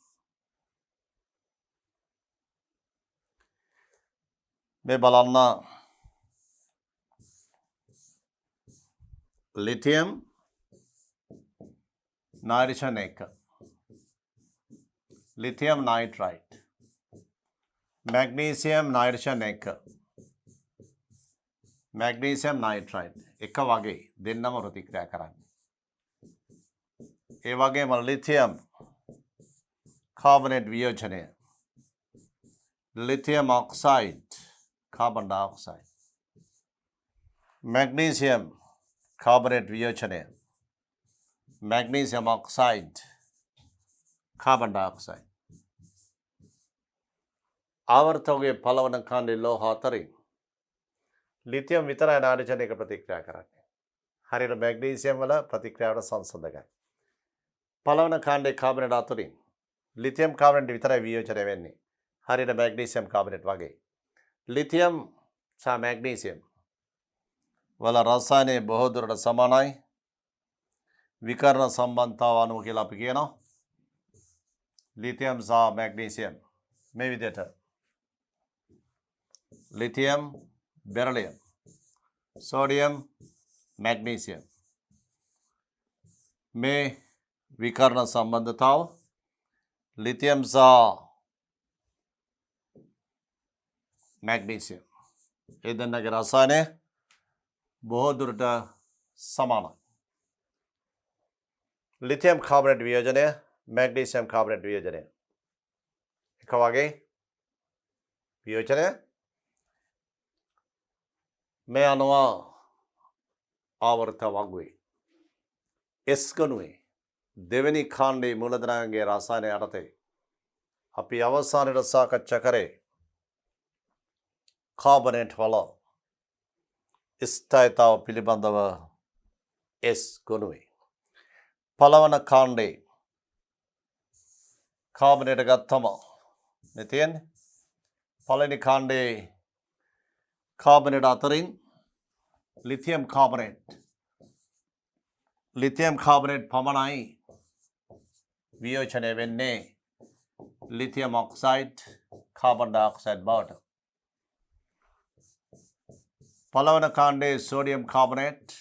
Speaker 1: මේ බලන්න ලිතියම් නයිට්‍රජන් එක ලිතියම් නයිට්‍රයිට් මැග්නීසියම් නයිට්‍රජන් එක මැග්නීසියම් නයිට්‍රයිට් එක වගේ දෙන්නම ප්‍රතික්‍රියා කරන්නේ. ඒ වගේම ලිතියම් කාබනේට් වියෝජනය lithium oxide carbon dioxide magnesium carbonate වියෝජනය මැග්නීසියම් ඔක්සයිඩ් කාබන් ඩයොක්සයිඩ්. ආවර්තකයේ පළවන කාණ්ඩේ ලෝහ අතරින් ලිතියම් විතරයි නයිට්‍රජන් එක ප්‍රතික්‍රියා කරන්නේ. හරියට මැග්නීසියම් වල ප්‍රතික්‍රියාවට සංසන්දකයි. පළවන කාණ්ඩේ කාබනේට් අතරින් ලිතියම් කාබනේට් විතරයි වියෝජනය වෙන්නේ. හරියට මැග්නීසියම් කාබනේට් වගේ. ලිතියම් සහ මැග්නීසියම් වල රසායනය බොහෝ දුරට සමානයි. විකර්ණ සම්බන්ධතාව අනුව කියලා අපි කියනවා. ලිතියම් සහ මැග්නීසියම් මේ විදිහට ලිතියම්, බෙරිලියම්, සෝඩියම්, मैग्नीशियम में विकर्ण संबंधताओ लिथियम सा मैग्नीशियम ये දෙන්නගේ රසායනය බොහෝ දුරට සමානයි. ලිතියම් කාබනේට් වියෝජනය මැග්නීසියම් කාබනේට් වියෝජනය එක වගේ වියෝජනය මේ අනුව ආවර්ත වගුවේ S ගණුවේ දෙවෙනි කාණ්ඩයේ මූලධනයන්ගේ රසායනය යටතේ අපි අවසානයේ සාකච්ඡා කරේ කාබනේට් වල ස්ථායීතාව පිළිබඳව S ගණුවේ පළවන කාණ්ඩේ කාබනේට ගත්තම මේ තියෙන්නේ පළවෙනි කාණ්ඩේ කාබනේට අතරින් ලිතියම් කාබනේට් පමණයි වියෝජනය වෙන්නේ ලිතියම් ඔක්සයිඩ් කාබන් ඩයොක්සයිඩ් බවට. පළවන කාණ්ඩේ sodium carbonate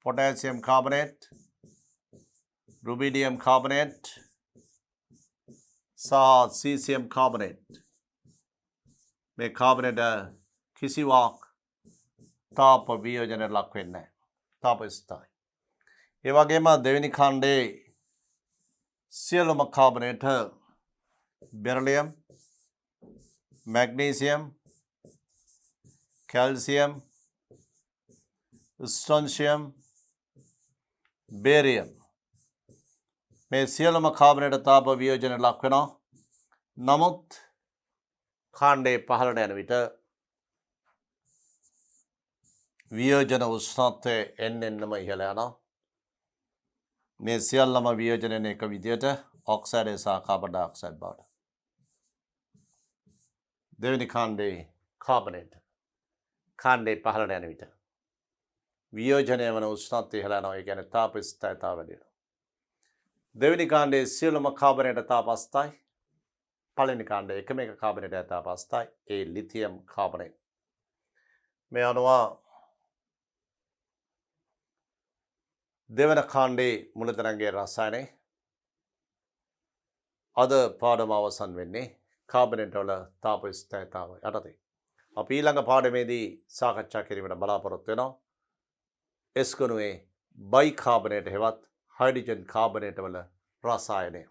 Speaker 1: potassium carbonate rubidium carbonate සහ සීසියම් කාබනේට් මේ කාබනේට කිසිවක් තාප වියෝජනයට ලක් වෙන්නේ නැහැ. තාප ස්ථායි. ඒ වගේම දෙවෙනි කාණ්ඩේ සියලුම කාබනේට beryllium magnesium calcium strontium barium මේ සියලුම කාබනේට තාප වියෝජනයට ලක් වෙනවා. නමුත් කාණ්ඩේ පහළට යන විට වියෝජන උෂ්ණත්වය එන්නෙන්නම ඉහළ යනවා. මේ සියල්ලම වියෝජනය එක විදියට ඔක්සයිඩ් සහ කාබන් ඩයොක්සයිඩ් බවට. දෙවෙනි කාණ්ඩේ කාබනේට් කාණ්ඩේ පහළට යන විට වියෝජනය වන උෂ්ණත්වය ඉහළ යනවා. ඒ කියන්නේ තාප ස්ථායීතාව වැඩි වෙනවා. දෙවෙනි කාණ්ඩේ සියලුම කාබනේට තාප අස්ථායි. පළවෙනි කාණ්ඩේ එකම එක කාබනේට තාප අස්ථායි. ඒ ලිතියම් කාබනේට්. මේ අනුව දෙවන කාණ්ඩේ මුලතරංගේ රසායනය අද පාඩම අවසන් වෙන්නේ කාබනේට් වල තාප ස්ථායීතාව යටතේ. අපි ඊළඟ පාඩමේදී සාකච්ඡා කිරීමට බලාපොරොත්තු වෙනවා S ගණුවේ බයිකාබනේට් හෙවත් හයිඩ්‍රජන් කාබනේට් වල රසායනය.